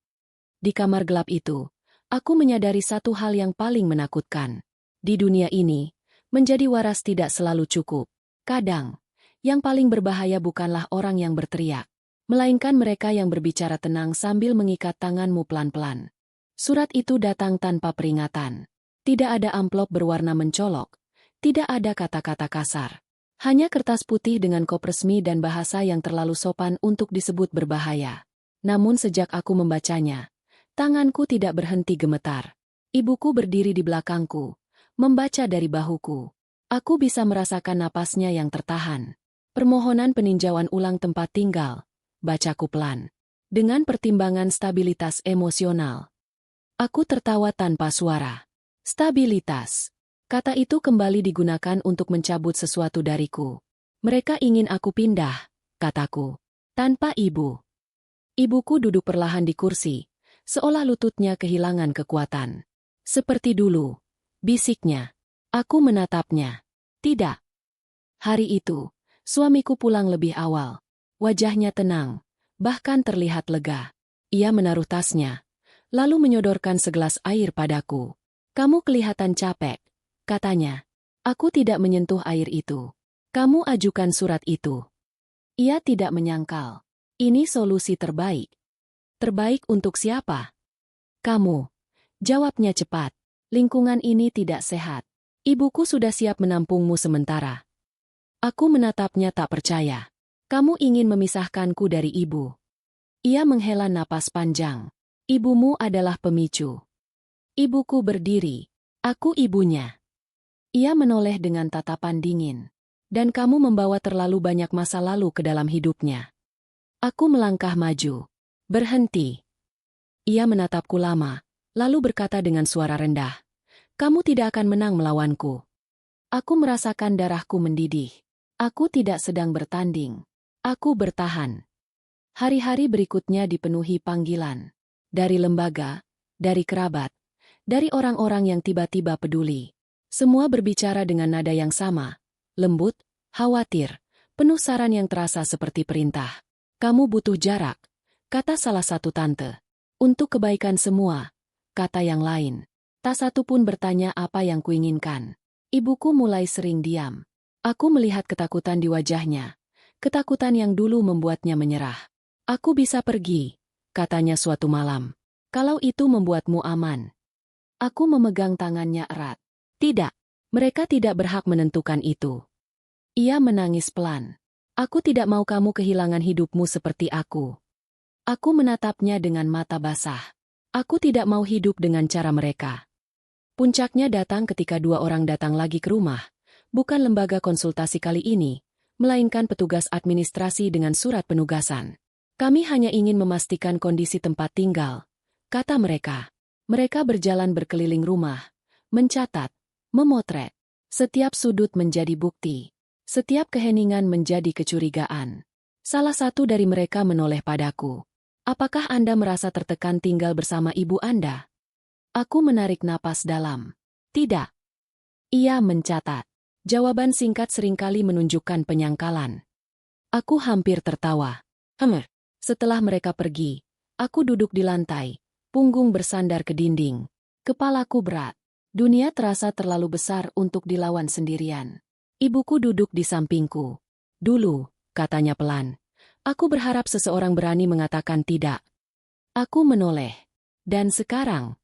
Di kamar gelap itu, aku menyadari satu hal yang paling menakutkan. Di dunia ini, menjadi waras tidak selalu cukup. Kadang, yang paling berbahaya bukanlah orang yang berteriak, melainkan mereka yang berbicara tenang sambil mengikat tanganmu pelan-pelan. Surat itu datang tanpa peringatan. Tidak ada amplop berwarna mencolok. Tidak ada kata-kata kasar. Hanya kertas putih dengan kop resmi dan bahasa yang terlalu sopan untuk disebut berbahaya. Namun sejak aku membacanya, tanganku tidak berhenti gemetar. Ibuku berdiri di belakangku, membaca dari bahuku. Aku bisa merasakan napasnya yang tertahan. Permohonan peninjauan ulang tempat tinggal, bacaku pelan. Dengan pertimbangan stabilitas emosional. Aku tertawa tanpa suara. Stabilitas. Kata itu kembali digunakan untuk mencabut sesuatu dariku. Mereka ingin aku pindah, kataku. Tanpa ibu. Ibuku duduk perlahan di kursi, seolah lututnya kehilangan kekuatan. Seperti dulu, bisiknya. Aku menatapnya. Tidak. Hari itu, suamiku pulang lebih awal. Wajahnya tenang, bahkan terlihat lega. Ia menaruh tasnya, lalu menyodorkan segelas air padaku. Kamu kelihatan capek, katanya. Aku tidak menyentuh air itu. Kamu ajukan surat itu. Ia tidak menyangkal. Ini solusi terbaik. Terbaik untuk siapa? Kamu. Jawabnya cepat. Lingkungan ini tidak sehat. Ibuku sudah siap menampungmu sementara. Aku menatapnya tak percaya. Kamu ingin memisahkanku dari ibu. Ia menghela napas panjang. Ibumu adalah pemicu. Ibuku berdiri. Aku ibunya. Ia menoleh dengan tatapan dingin. Dan kamu membawa terlalu banyak masa lalu ke dalam hidupnya. Aku melangkah maju. Berhenti. Ia menatapku lama, lalu berkata dengan suara rendah. Kamu tidak akan menang melawanku. Aku merasakan darahku mendidih. Aku tidak sedang bertanding. Aku bertahan. Hari-hari berikutnya dipenuhi panggilan. Dari lembaga, dari kerabat, dari orang-orang yang tiba-tiba peduli. Semua berbicara dengan nada yang sama. Lembut, khawatir, penuh saran yang terasa seperti perintah. Kamu butuh jarak, kata salah satu tante. Untuk kebaikan semua, kata yang lain. Tak satu pun bertanya apa yang kuinginkan. Ibuku mulai sering diam. Aku melihat ketakutan di wajahnya. Ketakutan yang dulu membuatnya menyerah. Aku bisa pergi, katanya suatu malam. Kalau itu membuatmu aman. Aku memegang tangannya erat. Tidak, mereka tidak berhak menentukan itu. Ia menangis pelan. Aku tidak mau kamu kehilangan hidupmu seperti aku. Aku menatapnya dengan mata basah. Aku tidak mau hidup dengan cara mereka. Puncaknya datang ketika dua orang datang lagi ke rumah. Bukan lembaga konsultasi kali ini, melainkan petugas administrasi dengan surat penugasan. Kami hanya ingin memastikan kondisi tempat tinggal, kata mereka. Mereka berjalan berkeliling rumah, mencatat, memotret. Setiap sudut menjadi bukti. Setiap keheningan menjadi kecurigaan. Salah satu dari mereka menoleh padaku. Apakah Anda merasa tertekan tinggal bersama ibu Anda? Aku menarik napas dalam. Tidak. Ia mencatat. Jawaban singkat seringkali menunjukkan penyangkalan. Aku hampir tertawa. Setelah mereka pergi, aku duduk di lantai, punggung bersandar ke dinding. Kepalaku berat. Dunia terasa terlalu besar untuk dilawan sendirian. Ibuku duduk di sampingku. Dulu, katanya pelan, aku berharap seseorang berani mengatakan tidak. Aku menoleh. Dan sekarang?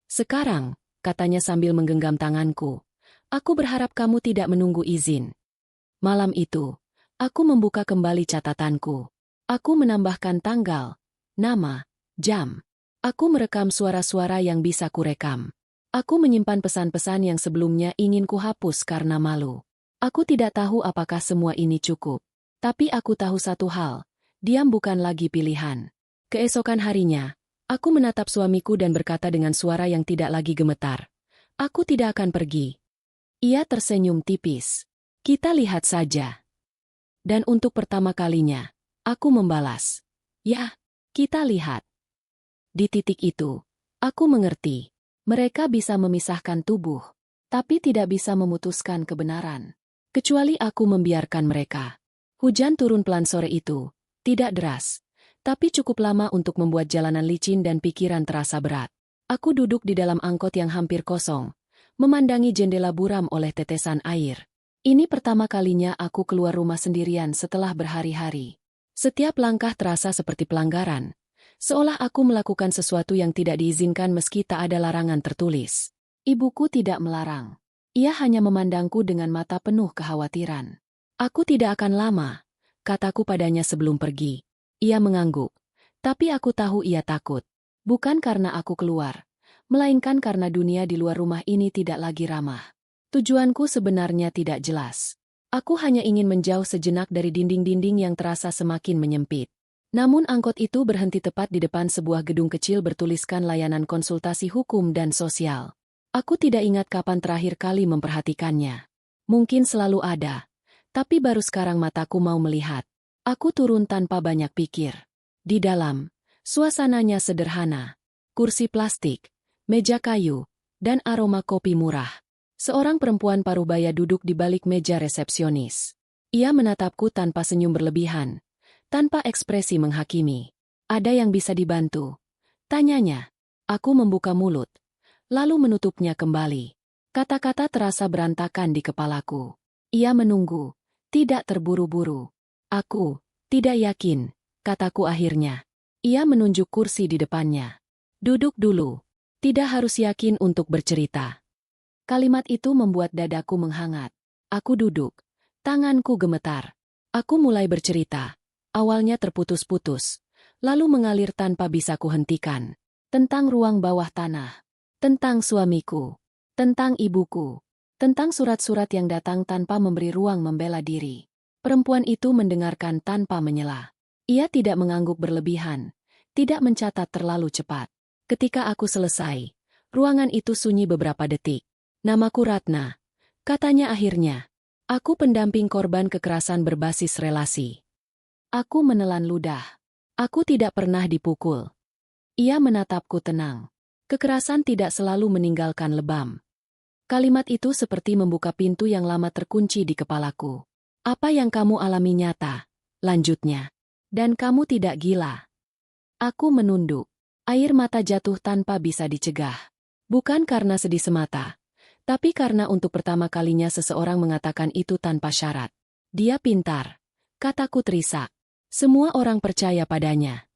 Sekarang, katanya sambil menggenggam tanganku. Aku berharap kamu tidak menunggu izin. Malam itu, aku membuka kembali catatanku. Aku menambahkan tanggal, nama, jam. Aku merekam suara-suara yang bisa kurekam. Aku menyimpan pesan-pesan yang sebelumnya ingin kuhapus karena malu. Aku tidak tahu apakah semua ini cukup. Tapi aku tahu satu hal, diam bukan lagi pilihan. Keesokan harinya, aku menatap suamiku dan berkata dengan suara yang tidak lagi gemetar. Aku tidak akan pergi. Ia tersenyum tipis. Kita lihat saja. Dan untuk pertama kalinya, aku membalas. Ya, kita lihat. Di titik itu, aku mengerti. Mereka bisa memisahkan tubuh, tapi tidak bisa memutuskan kebenaran. Kecuali aku membiarkan mereka. Hujan turun pelan sore itu, tidak deras, tapi cukup lama untuk membuat jalanan licin dan pikiran terasa berat. Aku duduk di dalam angkot yang hampir kosong, memandangi jendela buram oleh tetesan air. Ini pertama kalinya aku keluar rumah sendirian setelah berhari-hari. Setiap langkah terasa seperti pelanggaran, seolah aku melakukan sesuatu yang tidak diizinkan meski tak ada larangan tertulis. Ibuku tidak melarang. Ia hanya memandangku dengan mata penuh kekhawatiran. Aku tidak akan lama, kataku padanya sebelum pergi. Ia mengangguk. Tapi aku tahu ia takut. Bukan karena aku keluar, melainkan karena dunia di luar rumah ini tidak lagi ramah. Tujuanku sebenarnya tidak jelas. Aku hanya ingin menjauh sejenak dari dinding-dinding yang terasa semakin menyempit. Namun angkot itu berhenti tepat di depan sebuah gedung kecil bertuliskan layanan konsultasi hukum dan sosial. Aku tidak ingat kapan terakhir kali memperhatikannya. Mungkin selalu ada. Tapi baru sekarang mataku mau melihat. Aku turun tanpa banyak pikir. Di dalam, suasananya sederhana. Kursi plastik, meja kayu, dan aroma kopi murah. Seorang perempuan parubaya duduk di balik meja resepsionis. Ia menatapku tanpa senyum berlebihan, tanpa ekspresi menghakimi. Ada yang bisa dibantu? Tanyanya. Aku membuka mulut, lalu menutupnya kembali. Kata-kata terasa berantakan di kepalaku. Ia menunggu, tidak terburu-buru. Aku tidak yakin, kataku akhirnya. Ia menunjuk kursi di depannya. Duduk dulu. Tidak harus yakin untuk bercerita. Kalimat itu membuat dadaku menghangat. Aku duduk. Tanganku gemetar. Aku mulai bercerita. Awalnya terputus-putus, lalu mengalir tanpa bisa kuhentikan. Tentang ruang bawah tanah. Tentang suamiku. Tentang ibuku. Tentang surat-surat yang datang tanpa memberi ruang membela diri. Perempuan itu mendengarkan tanpa menyela. Ia tidak mengangguk berlebihan. Tidak mencatat terlalu cepat. Ketika aku selesai, ruangan itu sunyi beberapa detik. Namaku Ratna. Katanya akhirnya. Aku pendamping korban kekerasan berbasis relasi. Aku menelan ludah. Aku tidak pernah dipukul. Ia menatapku tenang. Kekerasan tidak selalu meninggalkan lebam. Kalimat itu seperti membuka pintu yang lama terkunci di kepalaku. Apa yang kamu alami nyata, lanjutnya. Dan kamu tidak gila. Aku menunduk. Air mata jatuh tanpa bisa dicegah. Bukan karena sedih semata, tapi karena untuk pertama kalinya seseorang mengatakan itu tanpa syarat. Dia pintar, kataku terisak. Semua orang percaya padanya.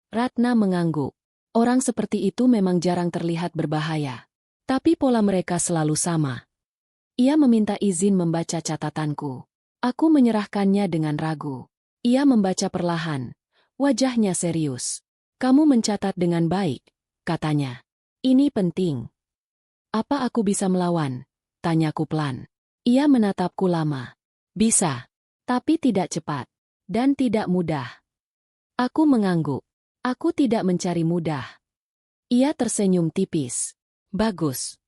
Ratna mengangguk. Orang seperti itu memang jarang terlihat berbahaya. Tapi pola mereka selalu sama. Ia meminta izin membaca catatanku. Aku menyerahkannya dengan ragu. Ia membaca perlahan. Wajahnya serius. Kamu mencatat dengan baik, katanya. Ini penting. Apa aku bisa melawan? Tanyaku pelan. Ia menatapku lama. Bisa. Tapi tidak cepat. Dan tidak mudah. Aku mengangguk. Aku tidak mencari mudah. Ia tersenyum tipis. Bagus.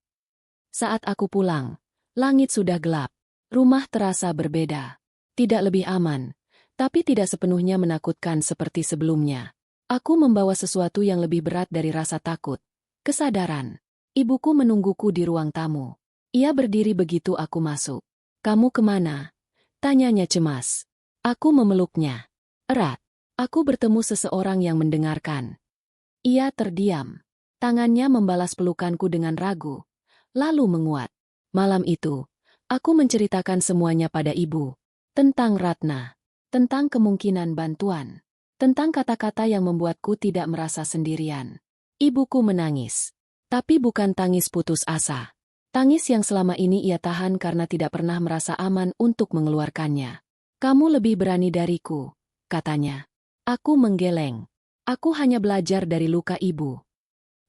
Saat aku pulang, langit sudah gelap. Rumah terasa berbeda. Tidak lebih aman, tapi tidak sepenuhnya menakutkan seperti sebelumnya. Aku membawa sesuatu yang lebih berat dari rasa takut. Kesadaran. Ibuku menungguku di ruang tamu. Ia berdiri begitu aku masuk. "Kamu kemana?" tanyanya cemas. Aku memeluknya. Erat. Aku bertemu seseorang yang mendengarkan. Ia terdiam. Tangannya membalas pelukanku dengan ragu, lalu menguat. Malam itu, aku menceritakan semuanya pada ibu. Tentang Ratna. Tentang kemungkinan bantuan. Tentang kata-kata yang membuatku tidak merasa sendirian. Ibuku menangis. Tapi bukan tangis putus asa. Tangis yang selama ini ia tahan karena tidak pernah merasa aman untuk mengeluarkannya. "Kamu lebih berani dariku," katanya. Aku menggeleng. Aku hanya belajar dari luka ibu.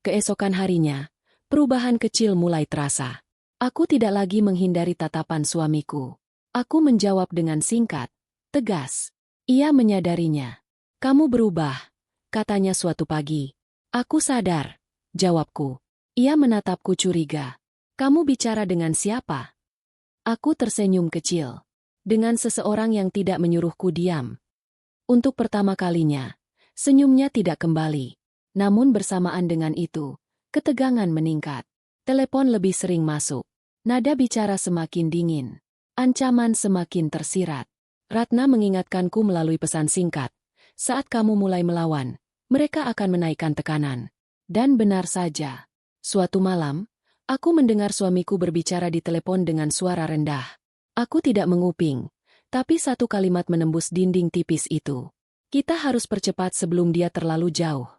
Keesokan harinya, perubahan kecil mulai terasa. Aku tidak lagi menghindari tatapan suamiku. Aku menjawab dengan singkat, tegas. Ia menyadarinya. "Kamu berubah," katanya suatu pagi. "Aku sadar," jawabku. Ia menatapku curiga. "Kamu bicara dengan siapa?" Aku tersenyum kecil. Dengan seseorang yang tidak menyuruhku diam. Untuk pertama kalinya, senyumnya tidak kembali. Namun bersamaan dengan itu, ketegangan meningkat. Telepon lebih sering masuk. Nada bicara semakin dingin. Ancaman semakin tersirat. "Ratna mengingatkanku melalui pesan singkat. Saat kamu mulai melawan, mereka akan menaikkan tekanan." Dan benar saja. Suatu malam, aku mendengar suamiku berbicara di telepon dengan suara rendah. Aku tidak menguping. Tapi satu kalimat menembus dinding tipis itu. "Kita harus percepat sebelum dia terlalu jauh."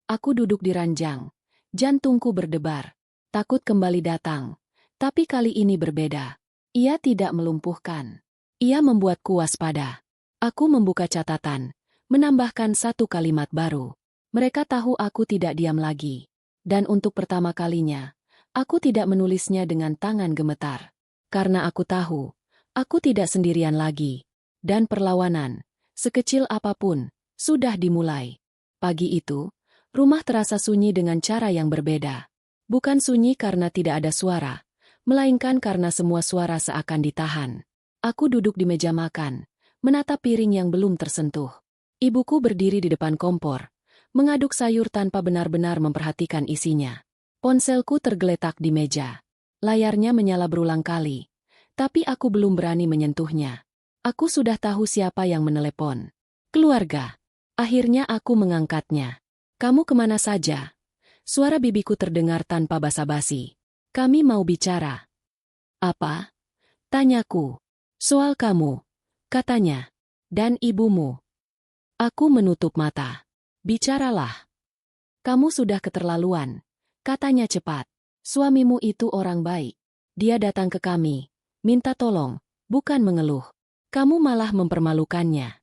Aku duduk di ranjang. Jantungku berdebar. Takut kembali datang. Tapi kali ini berbeda. Ia tidak melumpuhkan. Ia membuatku waspada. Aku membuka catatan. Menambahkan satu kalimat baru. Mereka tahu aku tidak diam lagi. Dan untuk pertama kalinya, aku tidak menulisnya dengan tangan gemetar. Karena aku tahu, aku tidak sendirian lagi. Dan perlawanan, sekecil apapun, sudah dimulai. Pagi itu, rumah terasa sunyi dengan cara yang berbeda. Bukan sunyi karena tidak ada suara, melainkan karena semua suara seakan ditahan. Aku duduk di meja makan, menatap piring yang belum tersentuh. Ibuku berdiri di depan kompor, mengaduk sayur tanpa benar-benar memperhatikan isinya. Ponselku tergeletak di meja. Layarnya menyala berulang kali. Tapi aku belum berani menyentuhnya. Aku sudah tahu siapa yang menelepon. Keluarga. Akhirnya aku mengangkatnya. "Kamu kemana saja?" Suara bibiku terdengar tanpa basa-basi. "Kami mau bicara." "Apa?" tanyaku. "Soal kamu," katanya. "Dan ibumu." Aku menutup mata. "Bicaralah." "Kamu sudah keterlaluan," katanya cepat. "Suamimu itu orang baik. Dia datang ke kami. Minta tolong, bukan mengeluh. Kamu malah mempermalukannya."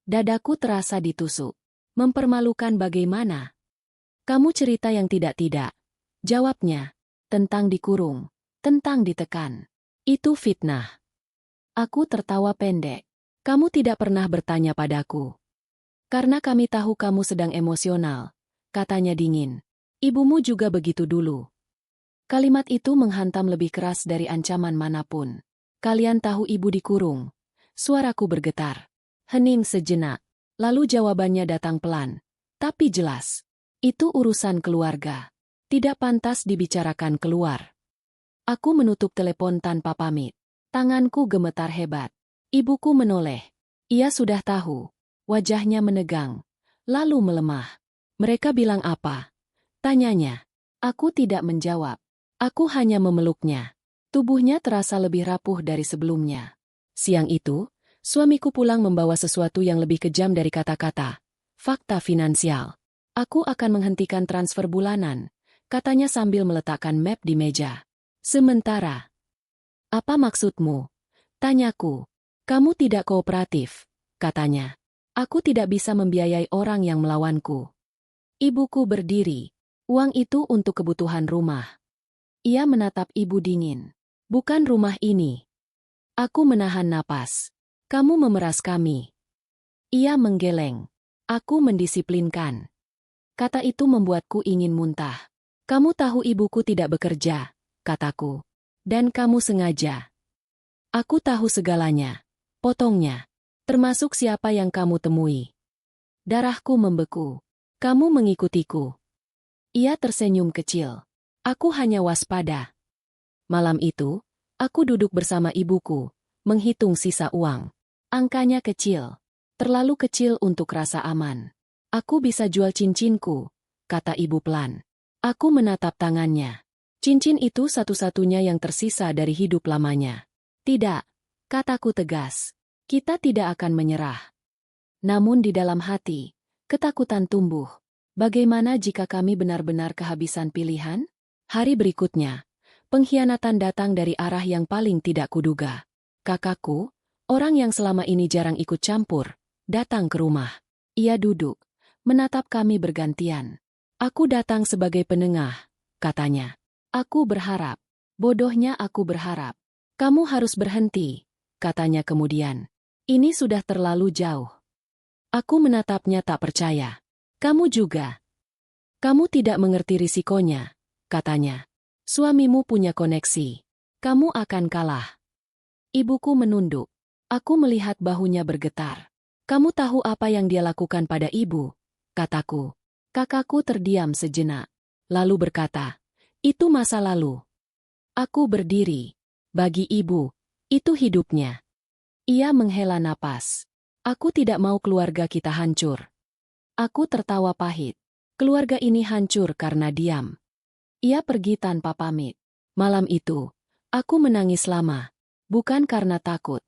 Dadaku terasa ditusuk. "Mempermalukan bagaimana?" "Kamu cerita yang tidak-tidak," jawabnya. "Tentang dikurung, tentang ditekan. Itu fitnah." Aku tertawa pendek. "Kamu tidak pernah bertanya padaku." "Karena kami tahu kamu sedang emosional," katanya dingin. "Ibumu juga begitu dulu." Kalimat itu menghantam lebih keras dari ancaman manapun. "Kalian tahu ibu dikurung?" Suaraku bergetar. Hening sejenak. Lalu jawabannya datang pelan. Tapi jelas. "Itu urusan keluarga. Tidak pantas dibicarakan keluar." Aku menutup telepon tanpa pamit. Tanganku gemetar hebat. Ibuku menoleh. Ia sudah tahu. Wajahnya menegang. Lalu melemah. "Mereka bilang apa?" tanyanya. Aku tidak menjawab. Aku hanya memeluknya. Tubuhnya terasa lebih rapuh dari sebelumnya. Siang itu, suamiku pulang membawa sesuatu yang lebih kejam dari kata-kata. Fakta finansial. "Aku akan menghentikan transfer bulanan," katanya sambil meletakkan map di meja. "Sementara." "Apa maksudmu?" tanyaku. "Kamu tidak kooperatif," katanya. "Aku tidak bisa membiayai orang yang melawanku." Ibuku berdiri. "Uang itu untuk kebutuhan rumah." Ia menatap ibu dingin. "Bukan rumah ini." Aku menahan napas. "Kamu memeras kami." Ia menggeleng. Aku mendisiplinkan. Kata itu membuatku ingin muntah. Kamu tahu ibuku tidak bekerja, kataku. Dan kamu sengaja. Aku tahu segalanya. Potongnya. Termasuk siapa yang kamu temui. Darahku membeku. Kamu mengikutiku. Ia tersenyum kecil. Aku hanya waspada. Malam itu, aku duduk bersama ibuku, menghitung sisa uang. Angkanya kecil. Terlalu kecil untuk rasa aman. Aku bisa jual cincinku, kata ibu pelan. Aku menatap tangannya. Cincin itu satu-satunya yang tersisa dari hidup lamanya. Tidak, kataku tegas. Kita tidak akan menyerah. Namun di dalam hati, ketakutan tumbuh. Bagaimana jika kami benar-benar kehabisan pilihan? Hari berikutnya, pengkhianatan datang dari arah yang paling tidak kuduga. Kakakku, orang yang selama ini jarang ikut campur, datang ke rumah. Ia duduk, menatap kami bergantian. Aku datang sebagai penengah, katanya. Aku berharap. Bodohnya aku berharap. Kamu harus berhenti, katanya kemudian. Ini sudah terlalu jauh. Aku menatapnya tak percaya. Kamu juga. Kamu tidak mengerti risikonya, katanya. Suamimu punya koneksi. Kamu akan kalah. Ibuku menunduk. Aku melihat bahunya bergetar. Kamu tahu apa yang dia lakukan pada ibu? Kataku. Kakakku terdiam sejenak. Lalu berkata, itu masa lalu. Aku berdiri. Bagi ibu, itu hidupnya. Ia menghela napas. Aku tidak mau keluarga kita hancur. Aku tertawa pahit. Keluarga ini hancur karena diam. Ia pergi tanpa pamit. Malam itu, aku menangis lama. Bukan karena takut,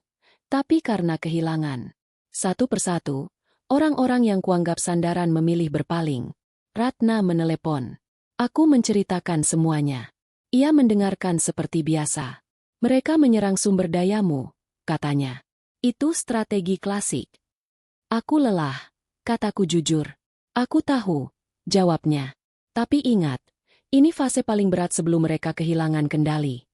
tapi karena kehilangan. Satu persatu, orang-orang yang kuanggap sandaran memilih berpaling. Ratna menelepon. Aku menceritakan semuanya. Ia mendengarkan seperti biasa. Mereka menyerang sumber dayamu, katanya. Itu strategi klasik. Aku lelah, kataku jujur. Aku tahu, jawabnya. Tapi ingat, ini fase paling berat sebelum mereka kehilangan kendali.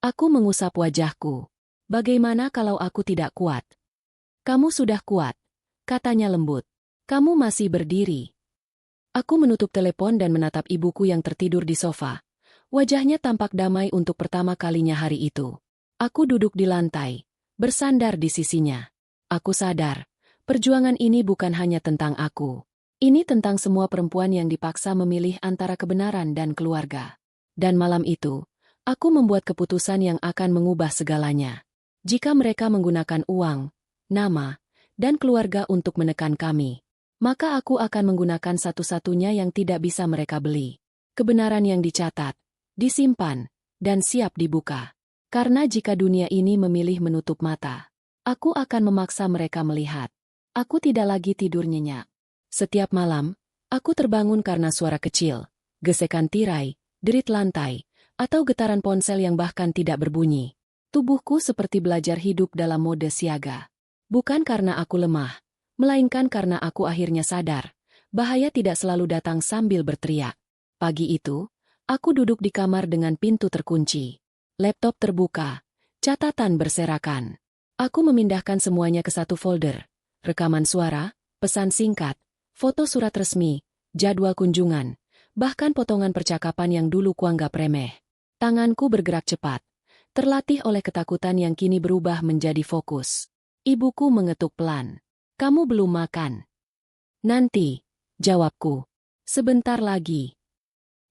Aku mengusap wajahku. Bagaimana kalau aku tidak kuat? Kamu sudah kuat, katanya lembut. Kamu masih berdiri. Aku menutup telepon dan menatap ibuku yang tertidur di sofa. Wajahnya tampak damai untuk pertama kalinya hari itu. Aku duduk di lantai, bersandar di sisinya. Aku sadar, perjuangan ini bukan hanya tentang aku. Ini tentang semua perempuan yang dipaksa memilih antara kebenaran dan keluarga. Dan malam itu, aku membuat keputusan yang akan mengubah segalanya. Jika mereka menggunakan uang, nama, dan keluarga untuk menekan kami, maka aku akan menggunakan satu-satunya yang tidak bisa mereka beli. Kebenaran yang dicatat, disimpan, dan siap dibuka. Karena jika dunia ini memilih menutup mata, aku akan memaksa mereka melihat. Aku tidak lagi tidur nyenyak. Setiap malam, aku terbangun karena suara kecil, gesekan tirai, derit lantai, atau getaran ponsel yang bahkan tidak berbunyi. Tubuhku seperti belajar hidup dalam mode siaga. Bukan karena aku lemah, melainkan karena aku akhirnya sadar, bahaya tidak selalu datang sambil berteriak. Pagi itu, aku duduk di kamar dengan pintu terkunci. Laptop terbuka, catatan berserakan. Aku memindahkan semuanya ke satu folder. Rekaman suara, pesan singkat, foto surat resmi, jadwal kunjungan, bahkan potongan percakapan yang dulu kuanggap remeh. Tanganku bergerak cepat, terlatih oleh ketakutan yang kini berubah menjadi fokus. Ibuku mengetuk pelan. Kamu belum makan. Nanti, jawabku. Sebentar lagi.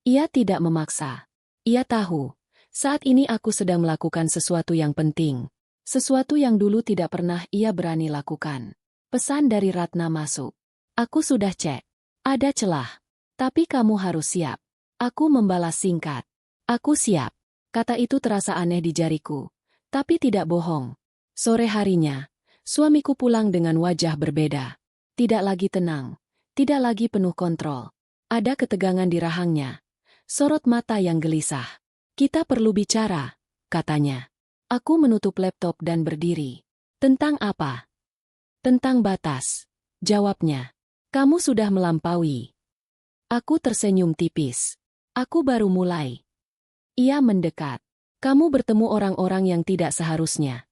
Ia tidak memaksa. Ia tahu, saat ini aku sedang melakukan sesuatu yang penting. Sesuatu yang dulu tidak pernah ia berani lakukan. Pesan dari Ratna masuk. Aku sudah cek. Ada celah. Tapi kamu harus siap. Aku membalas singkat. Aku siap. Kata itu terasa aneh di jariku. Tapi tidak bohong. Sore harinya, suamiku pulang dengan wajah berbeda. Tidak lagi tenang. Tidak lagi penuh kontrol. Ada ketegangan di rahangnya. Sorot mata yang gelisah. Kita perlu bicara, katanya. Aku menutup laptop dan berdiri. Tentang apa? Tentang batas, jawabnya. Kamu sudah melampaui. Aku tersenyum tipis. Aku baru mulai. Ia mendekat. Kamu bertemu orang-orang yang tidak seharusnya.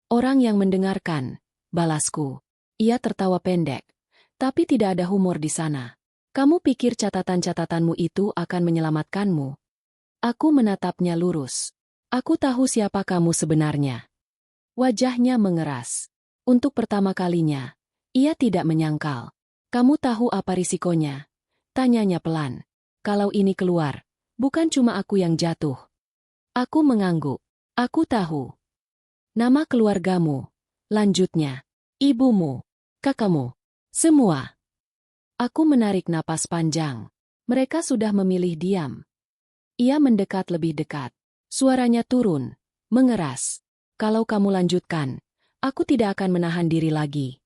Orang yang mendengarkan, balasku. Ia tertawa pendek. Tapi tidak ada humor di sana. Kamu pikir catatan-catatanmu itu akan menyelamatkanmu? Aku menatapnya lurus. Aku tahu siapa kamu sebenarnya. Wajahnya mengeras. Untuk pertama kalinya, ia tidak menyangkal. Kamu tahu apa risikonya? Tanyanya pelan. Kalau ini keluar, bukan cuma aku yang jatuh. Aku mengangguk. Aku tahu. Nama keluargamu. Lanjutnya. Ibumu. Kakakmu. Semua. Aku menarik napas panjang. Mereka sudah memilih diam. Ia mendekat lebih dekat. Suaranya turun. Mengeras. Kalau kamu lanjutkan, aku tidak akan menahan diri lagi.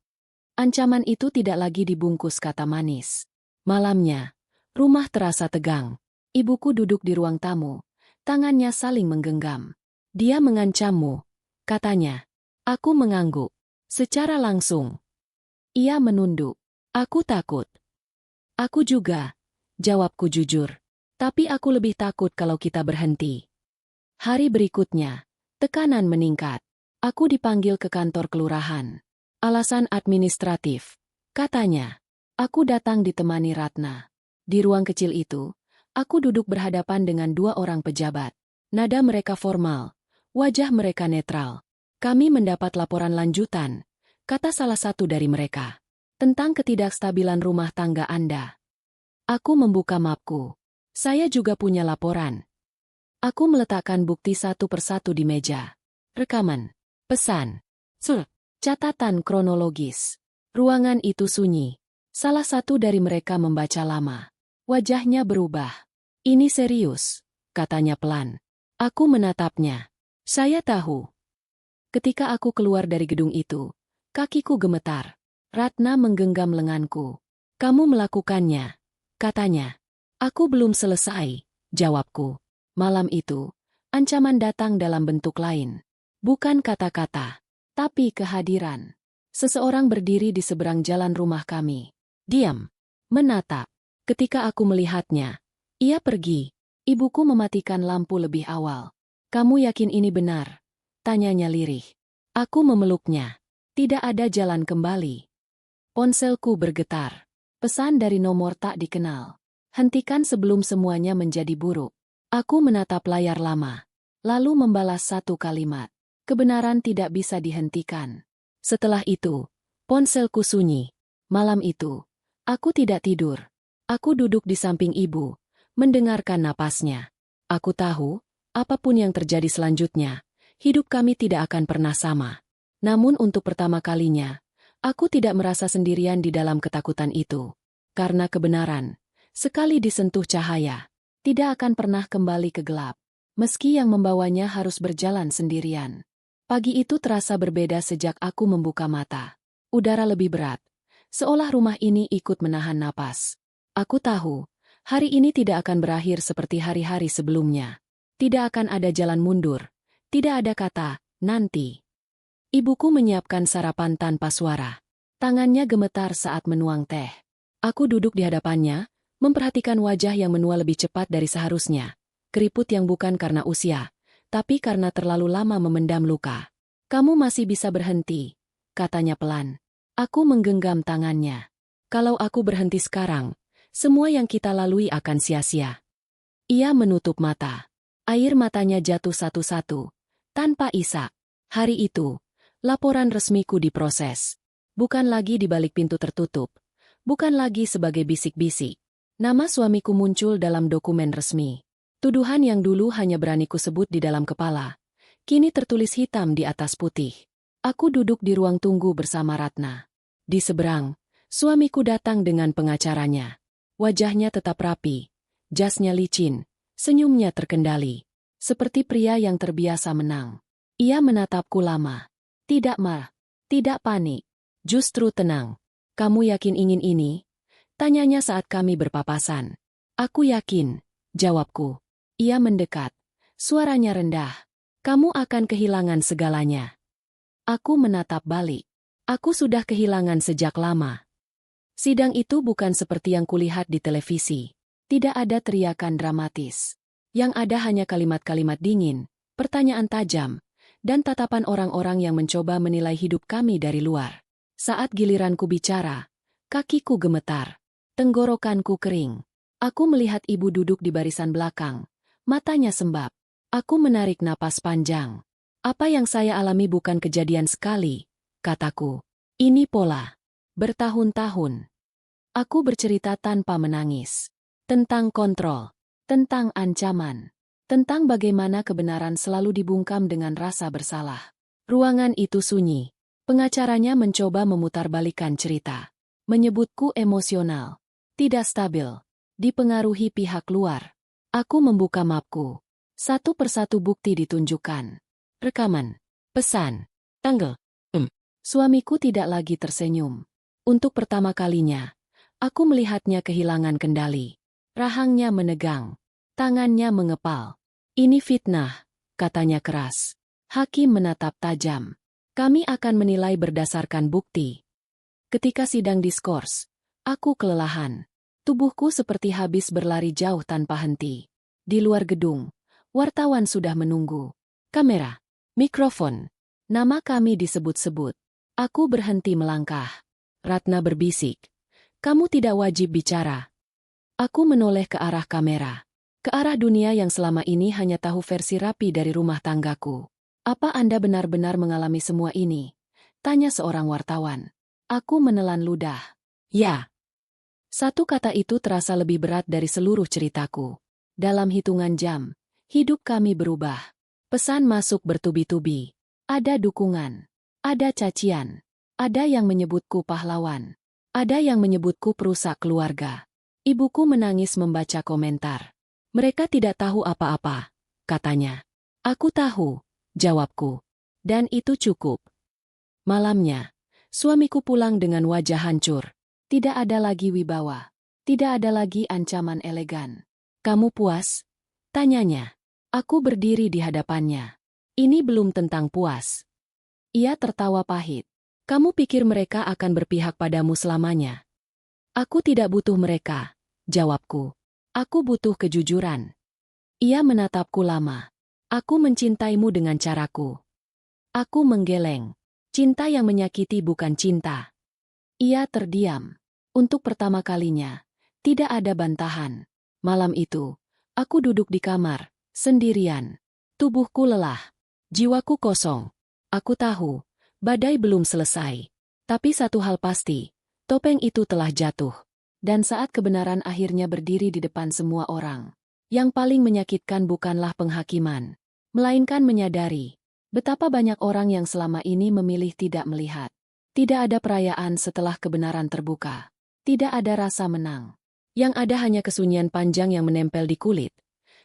Ancaman itu tidak lagi dibungkus kata manis. Malamnya, rumah terasa tegang. Ibuku duduk di ruang tamu. Tangannya saling menggenggam. Dia mengancammu, katanya. Aku mengangguk. Secara langsung. Ia menunduk. Aku takut. Aku juga. Jawabku jujur. Tapi aku lebih takut kalau kita berhenti. Hari berikutnya, tekanan meningkat. Aku dipanggil ke kantor kelurahan. Alasan administratif. Katanya. Aku datang ditemani Ratna. Di ruang kecil itu, aku duduk berhadapan dengan dua orang pejabat. Nada mereka formal. Wajah mereka netral. Kami mendapat laporan lanjutan, kata salah satu dari mereka. Tentang ketidakstabilan rumah tangga Anda. Aku membuka mapku. Saya juga punya laporan. Aku meletakkan bukti satu persatu di meja. Rekaman. Pesan. Catatan kronologis. Ruangan itu sunyi. Salah satu dari mereka membaca lama. Wajahnya berubah. Ini serius, katanya pelan. Aku menatapnya. Saya tahu. Ketika aku keluar dari gedung itu, kakiku gemetar. Ratna menggenggam lenganku. Kamu melakukannya, katanya. Aku belum selesai, jawabku. Malam itu, ancaman datang dalam bentuk lain. Bukan kata-kata, tapi kehadiran. Seseorang berdiri di seberang jalan rumah kami. Diam. Menatap. Ketika aku melihatnya, ia pergi. Ibuku mematikan lampu lebih awal. Kamu yakin ini benar? Tanyanya lirih. Aku memeluknya. Tidak ada jalan kembali. Ponselku bergetar. Pesan dari nomor tak dikenal. Hentikan sebelum semuanya menjadi buruk. Aku menatap layar lama. Lalu membalas satu kalimat. Kebenaran tidak bisa dihentikan. Setelah itu, ponselku sunyi. Malam itu, aku tidak tidur. Aku duduk di samping ibu, mendengarkan napasnya. Aku tahu, apapun yang terjadi selanjutnya, hidup kami tidak akan pernah sama. Namun untuk pertama kalinya, aku tidak merasa sendirian di dalam ketakutan itu. Karena kebenaran, sekali disentuh cahaya, tidak akan pernah kembali ke gelap. Meski yang membawanya harus berjalan sendirian. Pagi itu terasa berbeda sejak aku membuka mata. Udara lebih berat. Seolah rumah ini ikut menahan napas. Aku tahu, hari ini tidak akan berakhir seperti hari-hari sebelumnya. Tidak akan ada jalan mundur. Tidak ada kata, nanti. Ibuku menyiapkan sarapan tanpa suara. Tangannya gemetar saat menuang teh. Aku duduk di hadapannya, memperhatikan wajah yang menua lebih cepat dari seharusnya. Keriput yang bukan karena usia, tapi karena terlalu lama memendam luka. Kamu masih bisa berhenti, katanya pelan. Aku menggenggam tangannya. Kalau aku berhenti sekarang, semua yang kita lalui akan sia-sia. Ia menutup mata. Air matanya jatuh satu-satu. Tanpa isak. Hari itu, laporan resmiku diproses. Bukan lagi di balik pintu tertutup. Bukan lagi sebagai bisik-bisik. Nama suamiku muncul dalam dokumen resmi. Tuduhan yang dulu hanya berani kusebut di dalam kepala, kini tertulis hitam di atas putih. Aku duduk di ruang tunggu bersama Ratna. Di seberang, suamiku datang dengan pengacaranya. Wajahnya tetap rapi, jasnya licin, senyumnya terkendali. Seperti pria yang terbiasa menang. Ia menatapku lama. Tidak marah, tidak panik, justru tenang. Kamu yakin ingin ini? Tanyanya saat kami berpapasan. Aku yakin, jawabku. Ia mendekat. Suaranya rendah. Kamu akan kehilangan segalanya. Aku menatap balik. Aku sudah kehilangan sejak lama. Sidang itu bukan seperti yang kulihat di televisi. Tidak ada teriakan dramatis. Yang ada hanya kalimat-kalimat dingin, pertanyaan tajam, dan tatapan orang-orang yang mencoba menilai hidup kami dari luar. Saat giliranku bicara, Kakiku gemetar. Tenggorokanku kering. Aku melihat ibu duduk di barisan belakang. Matanya sembab. Aku menarik napas panjang. Apa yang saya alami bukan kejadian sekali, kataku. Ini pola. Bertahun-tahun. Aku bercerita tanpa menangis. Tentang kontrol. Tentang ancaman. Tentang bagaimana kebenaran selalu dibungkam dengan rasa bersalah. Ruangan itu sunyi. Pengacaranya mencoba memutarbalikkan cerita. Menyebutku emosional. Tidak stabil. Dipengaruhi pihak luar. Aku membuka mapku. Satu persatu bukti ditunjukkan. Rekaman. Pesan. Tanggal. Suamiku tidak lagi tersenyum. Untuk pertama kalinya, aku melihatnya kehilangan kendali. Rahangnya menegang. Tangannya mengepal. Ini fitnah, katanya keras. Hakim menatap tajam. Kami akan menilai berdasarkan bukti. Ketika sidang diskors, aku kelelahan. Tubuhku seperti habis berlari jauh tanpa henti. Di luar gedung, wartawan sudah menunggu. Kamera, mikrofon. Nama kami disebut-sebut. Aku berhenti melangkah. Ratna berbisik. Kamu tidak wajib bicara. Aku menoleh ke arah kamera. Ke arah dunia yang selama ini hanya tahu versi rapi dari rumah tanggaku. Apa Anda benar-benar mengalami semua ini? Tanya seorang wartawan. Aku menelan ludah. Ya. Satu kata itu terasa lebih berat dari seluruh ceritaku. Dalam hitungan jam, hidup kami berubah. Pesan masuk bertubi-tubi. Ada dukungan. Ada cacian. Ada yang menyebutku pahlawan. Ada yang menyebutku perusak keluarga. Ibuku menangis membaca komentar. Mereka tidak tahu apa-apa, katanya. Aku tahu, jawabku. Dan itu cukup. Malamnya, suamiku pulang dengan wajah hancur. Tidak ada lagi wibawa. Tidak ada lagi ancaman elegan. Kamu puas? Tanyanya. Aku berdiri di hadapannya. Ini belum tentang puas. Ia tertawa pahit. Kamu pikir mereka akan berpihak padamu selamanya? Aku tidak butuh mereka, jawabku. Aku butuh kejujuran. Ia menatapku lama. Aku mencintaimu dengan caraku. Aku menggeleng. Cinta yang menyakiti bukan cinta. Ia terdiam. Untuk pertama kalinya, tidak ada bantahan. Malam itu, aku duduk di kamar, sendirian. Tubuhku lelah. Jiwaku kosong. Aku tahu, badai belum selesai. Tapi satu hal pasti, topeng itu telah jatuh. Dan saat kebenaran akhirnya berdiri di depan semua orang, yang paling menyakitkan bukanlah penghakiman, melainkan menyadari betapa banyak orang yang selama ini memilih tidak melihat. Tidak ada perayaan setelah kebenaran terbuka. Tidak ada rasa menang. Yang ada hanya kesunyian panjang yang menempel di kulit.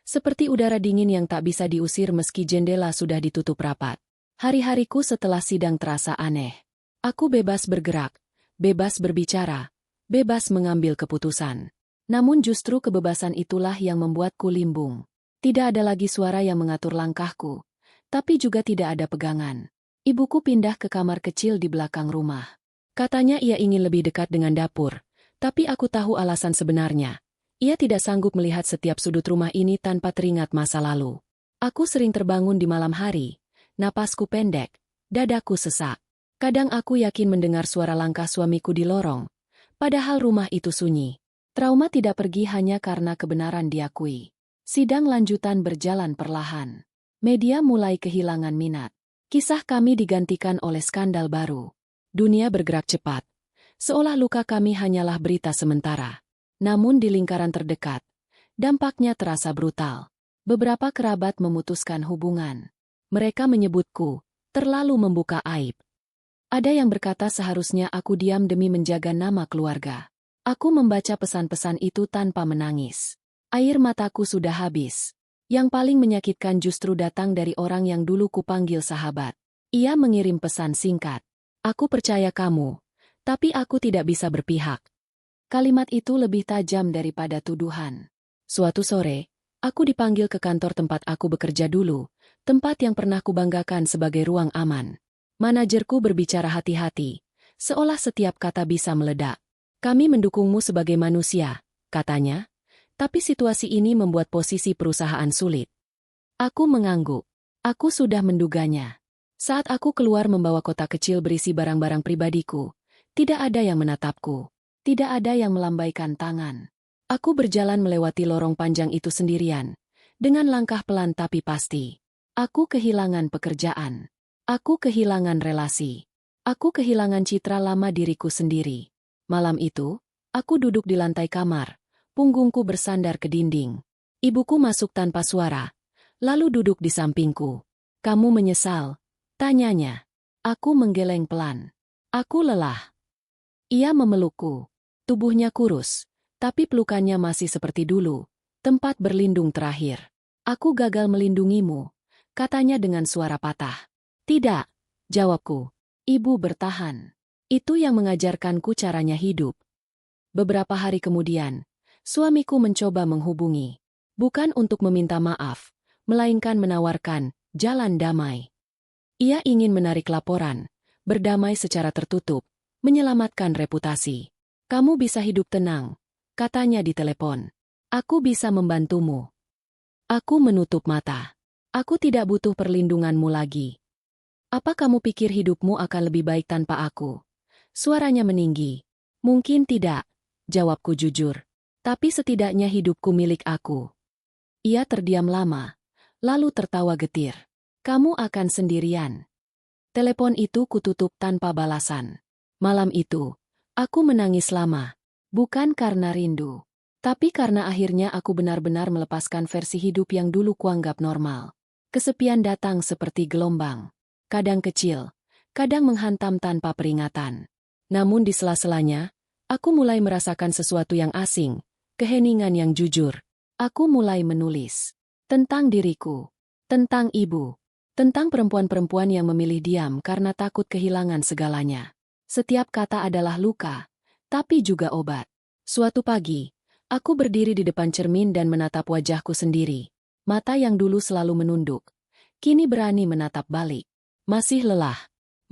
Seperti udara dingin yang tak bisa diusir meski jendela sudah ditutup rapat. Hari-hariku setelah sidang terasa aneh. Aku bebas bergerak, bebas berbicara. Bebas mengambil keputusan. Namun justru kebebasan itulah yang membuatku limbung. Tidak ada lagi suara yang mengatur langkahku. Tapi juga tidak ada pegangan. Ibuku pindah ke kamar kecil di belakang rumah. Katanya ia ingin lebih dekat dengan dapur. Tapi aku tahu alasan sebenarnya. Ia tidak sanggup melihat setiap sudut rumah ini tanpa teringat masa lalu. Aku sering terbangun di malam hari. Napasku pendek. Dadaku sesak. Kadang aku yakin mendengar suara langkah suamiku di lorong. Padahal rumah itu sunyi. Trauma tidak pergi hanya karena kebenaran diakui. Sidang lanjutan berjalan perlahan. Media mulai kehilangan minat. Kisah kami digantikan oleh skandal baru. Dunia bergerak cepat. Seolah luka kami hanyalah berita sementara. Namun di lingkaran terdekat, dampaknya terasa brutal. Beberapa kerabat memutuskan hubungan. Mereka menyebutku terlalu membuka aib. Ada yang berkata seharusnya aku diam demi menjaga nama keluarga. Aku membaca pesan-pesan itu tanpa menangis. Air mataku sudah habis. Yang paling menyakitkan justru datang dari orang yang dulu kupanggil sahabat. Ia mengirim pesan singkat. Aku percaya kamu, tapi aku tidak bisa berpihak. Kalimat itu lebih tajam daripada tuduhan. Suatu sore, aku dipanggil ke kantor tempat aku bekerja dulu, tempat yang pernah kubanggakan sebagai ruang aman. Manajerku berbicara hati-hati, seolah setiap kata bisa meledak. Kami mendukungmu sebagai manusia, katanya, tapi situasi ini membuat posisi perusahaan sulit. Aku mengangguk. Aku sudah menduganya. Saat aku keluar membawa kotak kecil berisi barang-barang pribadiku, tidak ada yang menatapku. Tidak ada yang melambaikan tangan. Aku berjalan melewati lorong panjang itu sendirian, dengan langkah pelan tapi pasti. Aku kehilangan pekerjaan. Aku kehilangan relasi. Aku kehilangan citra lama diriku sendiri. Malam itu, aku duduk di lantai kamar, punggungku bersandar ke dinding. Ibuku masuk tanpa suara, lalu duduk di sampingku. "Kamu menyesal?" tanyanya. Aku menggeleng pelan. "Aku lelah." Ia memelukku. Tubuhnya kurus, tapi pelukannya masih seperti dulu, tempat berlindung terakhir. "Aku gagal melindungimu," katanya dengan suara patah. "Tidak," jawabku. "Ibu bertahan. Itu yang mengajarkanku caranya hidup." Beberapa hari kemudian, suamiku mencoba menghubungi. Bukan untuk meminta maaf, melainkan menawarkan jalan damai. Ia ingin menarik laporan, berdamai secara tertutup, menyelamatkan reputasi. "Kamu bisa hidup tenang," katanya di telepon. "Aku bisa membantumu." Aku menutup mata. "Aku tidak butuh perlindunganmu lagi." "Apa kamu pikir hidupmu akan lebih baik tanpa aku?" Suaranya meninggi. "Mungkin tidak," jawabku jujur. "Tapi setidaknya hidupku milik aku." Ia terdiam lama, lalu tertawa getir. "Kamu akan sendirian." Telepon itu kututup tanpa balasan. Malam itu, aku menangis lama. Bukan karena rindu, tapi karena akhirnya aku benar-benar melepaskan versi hidup yang dulu kuanggap normal. Kesepian datang seperti gelombang. Kadang kecil, kadang menghantam tanpa peringatan. Namun di sela-selanya, aku mulai merasakan sesuatu yang asing, keheningan yang jujur. Aku mulai menulis tentang diriku, tentang ibu, tentang perempuan-perempuan yang memilih diam karena takut kehilangan segalanya. Setiap kata adalah luka, tapi juga obat. Suatu pagi, aku berdiri di depan cermin dan menatap wajahku sendiri. Mata yang dulu selalu menunduk, kini berani menatap balik. Masih lelah,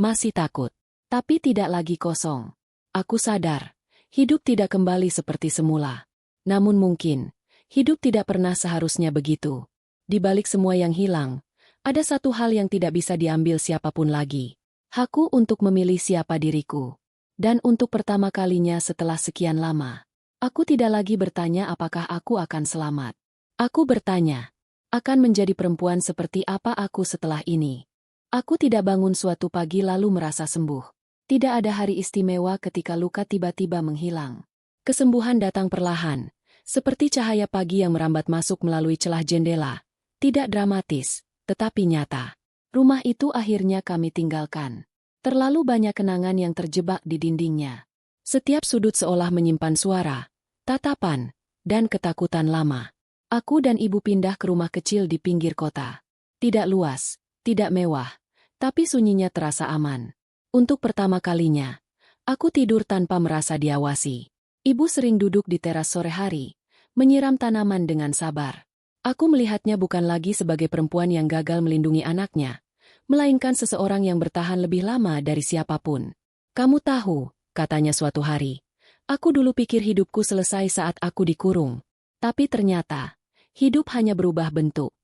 masih takut, tapi tidak lagi kosong. Aku sadar, hidup tidak kembali seperti semula. Namun mungkin, hidup tidak pernah seharusnya begitu. Di balik semua yang hilang, ada satu hal yang tidak bisa diambil siapapun lagi. Hakku untuk memilih siapa diriku. Dan untuk pertama kalinya setelah sekian lama, aku tidak lagi bertanya apakah aku akan selamat. Aku bertanya, akan menjadi perempuan seperti apa aku setelah ini? Aku tidak bangun suatu pagi lalu merasa sembuh. Tidak ada hari istimewa ketika luka tiba-tiba menghilang. Kesembuhan datang perlahan, seperti cahaya pagi yang merambat masuk melalui celah jendela. Tidak dramatis, tetapi nyata. Rumah itu akhirnya kami tinggalkan. Terlalu banyak kenangan yang terjebak di dindingnya. Setiap sudut seolah menyimpan suara, tatapan, dan ketakutan lama. Aku dan ibu pindah ke rumah kecil di pinggir kota. Tidak luas, tidak mewah, tapi sunyinya terasa aman. Untuk pertama kalinya, aku tidur tanpa merasa diawasi. Ibu sering duduk di teras sore hari, menyiram tanaman dengan sabar. Aku melihatnya bukan lagi sebagai perempuan yang gagal melindungi anaknya, melainkan seseorang yang bertahan lebih lama dari siapapun. "Kamu tahu," katanya suatu hari, "aku dulu pikir hidupku selesai saat aku dikurung. Tapi ternyata, hidup hanya berubah bentuk."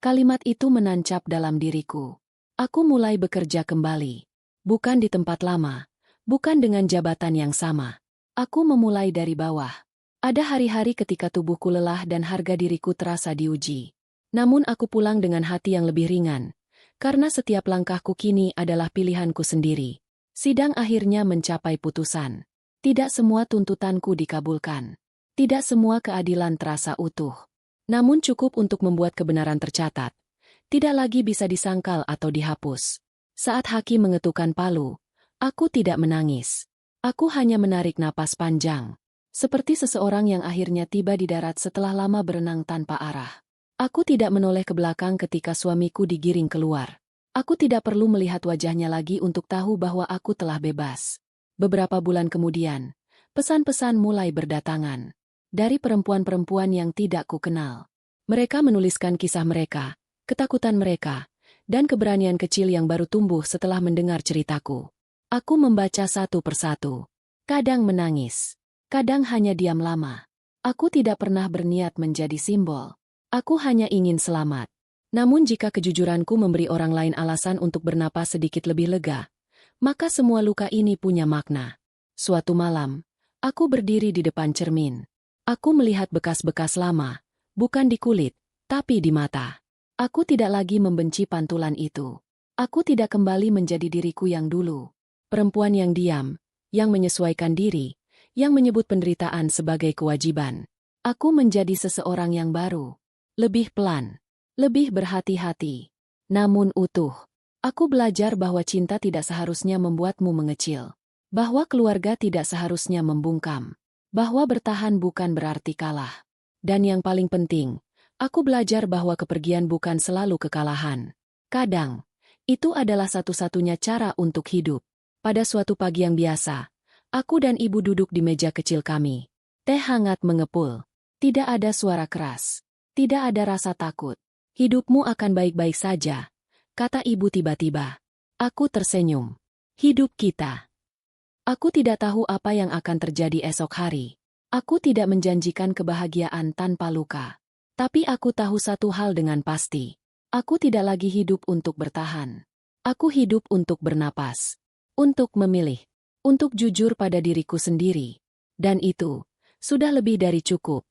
Kalimat itu menancap dalam diriku. Aku mulai bekerja kembali. Bukan di tempat lama, bukan dengan jabatan yang sama. Aku memulai dari bawah. Ada hari-hari ketika tubuhku lelah dan harga diriku terasa diuji. Namun aku pulang dengan hati yang lebih ringan, karena setiap langkahku kini adalah pilihanku sendiri. Sidang akhirnya mencapai putusan. Tidak semua tuntutanku dikabulkan. Tidak semua keadilan terasa utuh. Namun cukup untuk membuat kebenaran tercatat. Tidak lagi bisa disangkal atau dihapus. Saat hakim mengetukkan palu, aku tidak menangis. Aku hanya menarik napas panjang. Seperti seseorang yang akhirnya tiba di darat setelah lama berenang tanpa arah. Aku tidak menoleh ke belakang ketika suamiku digiring keluar. Aku tidak perlu melihat wajahnya lagi untuk tahu bahwa aku telah bebas. Beberapa bulan kemudian, pesan-pesan mulai berdatangan. Dari perempuan-perempuan yang tidak kukenal. Mereka menuliskan kisah mereka, ketakutan mereka, dan keberanian kecil yang baru tumbuh setelah mendengar ceritaku. Aku membaca satu persatu. Kadang menangis. Kadang hanya diam lama. Aku tidak pernah berniat menjadi simbol. Aku hanya ingin selamat. Namun jika kejujuranku memberi orang lain alasan untuk bernapas sedikit lebih lega, maka semua luka ini punya makna. Suatu malam, Aku berdiri di depan cermin. Aku melihat bekas-bekas lama, bukan di kulit, tapi di mata. Aku tidak lagi membenci pantulan itu. Aku tidak kembali menjadi diriku yang dulu. Perempuan yang diam, yang menyesuaikan diri, yang menyebut penderitaan sebagai kewajiban. Aku menjadi seseorang yang baru. Lebih pelan, lebih berhati-hati. Namun utuh. Aku belajar bahwa cinta tidak seharusnya membuatmu mengecil. Bahwa keluarga tidak seharusnya membungkam. Bahwa bertahan bukan berarti kalah. Dan yang paling penting, aku belajar bahwa kepergian bukan selalu kekalahan. Kadang, itu adalah satu-satunya cara untuk hidup. Pada suatu pagi yang biasa, aku dan ibu duduk di meja kecil kami. Teh hangat mengepul. Tidak ada suara keras. Tidak ada rasa takut. Hidupmu akan baik-baik saja, kata ibu tiba-tiba. Aku tersenyum. Hidup kita. Aku tidak tahu apa yang akan terjadi esok hari. Aku tidak menjanjikan kebahagiaan tanpa luka. Tapi aku tahu satu hal dengan pasti. Aku tidak lagi hidup untuk bertahan. Aku hidup untuk bernapas. Untuk memilih. Untuk jujur pada diriku sendiri. Dan itu sudah lebih dari cukup.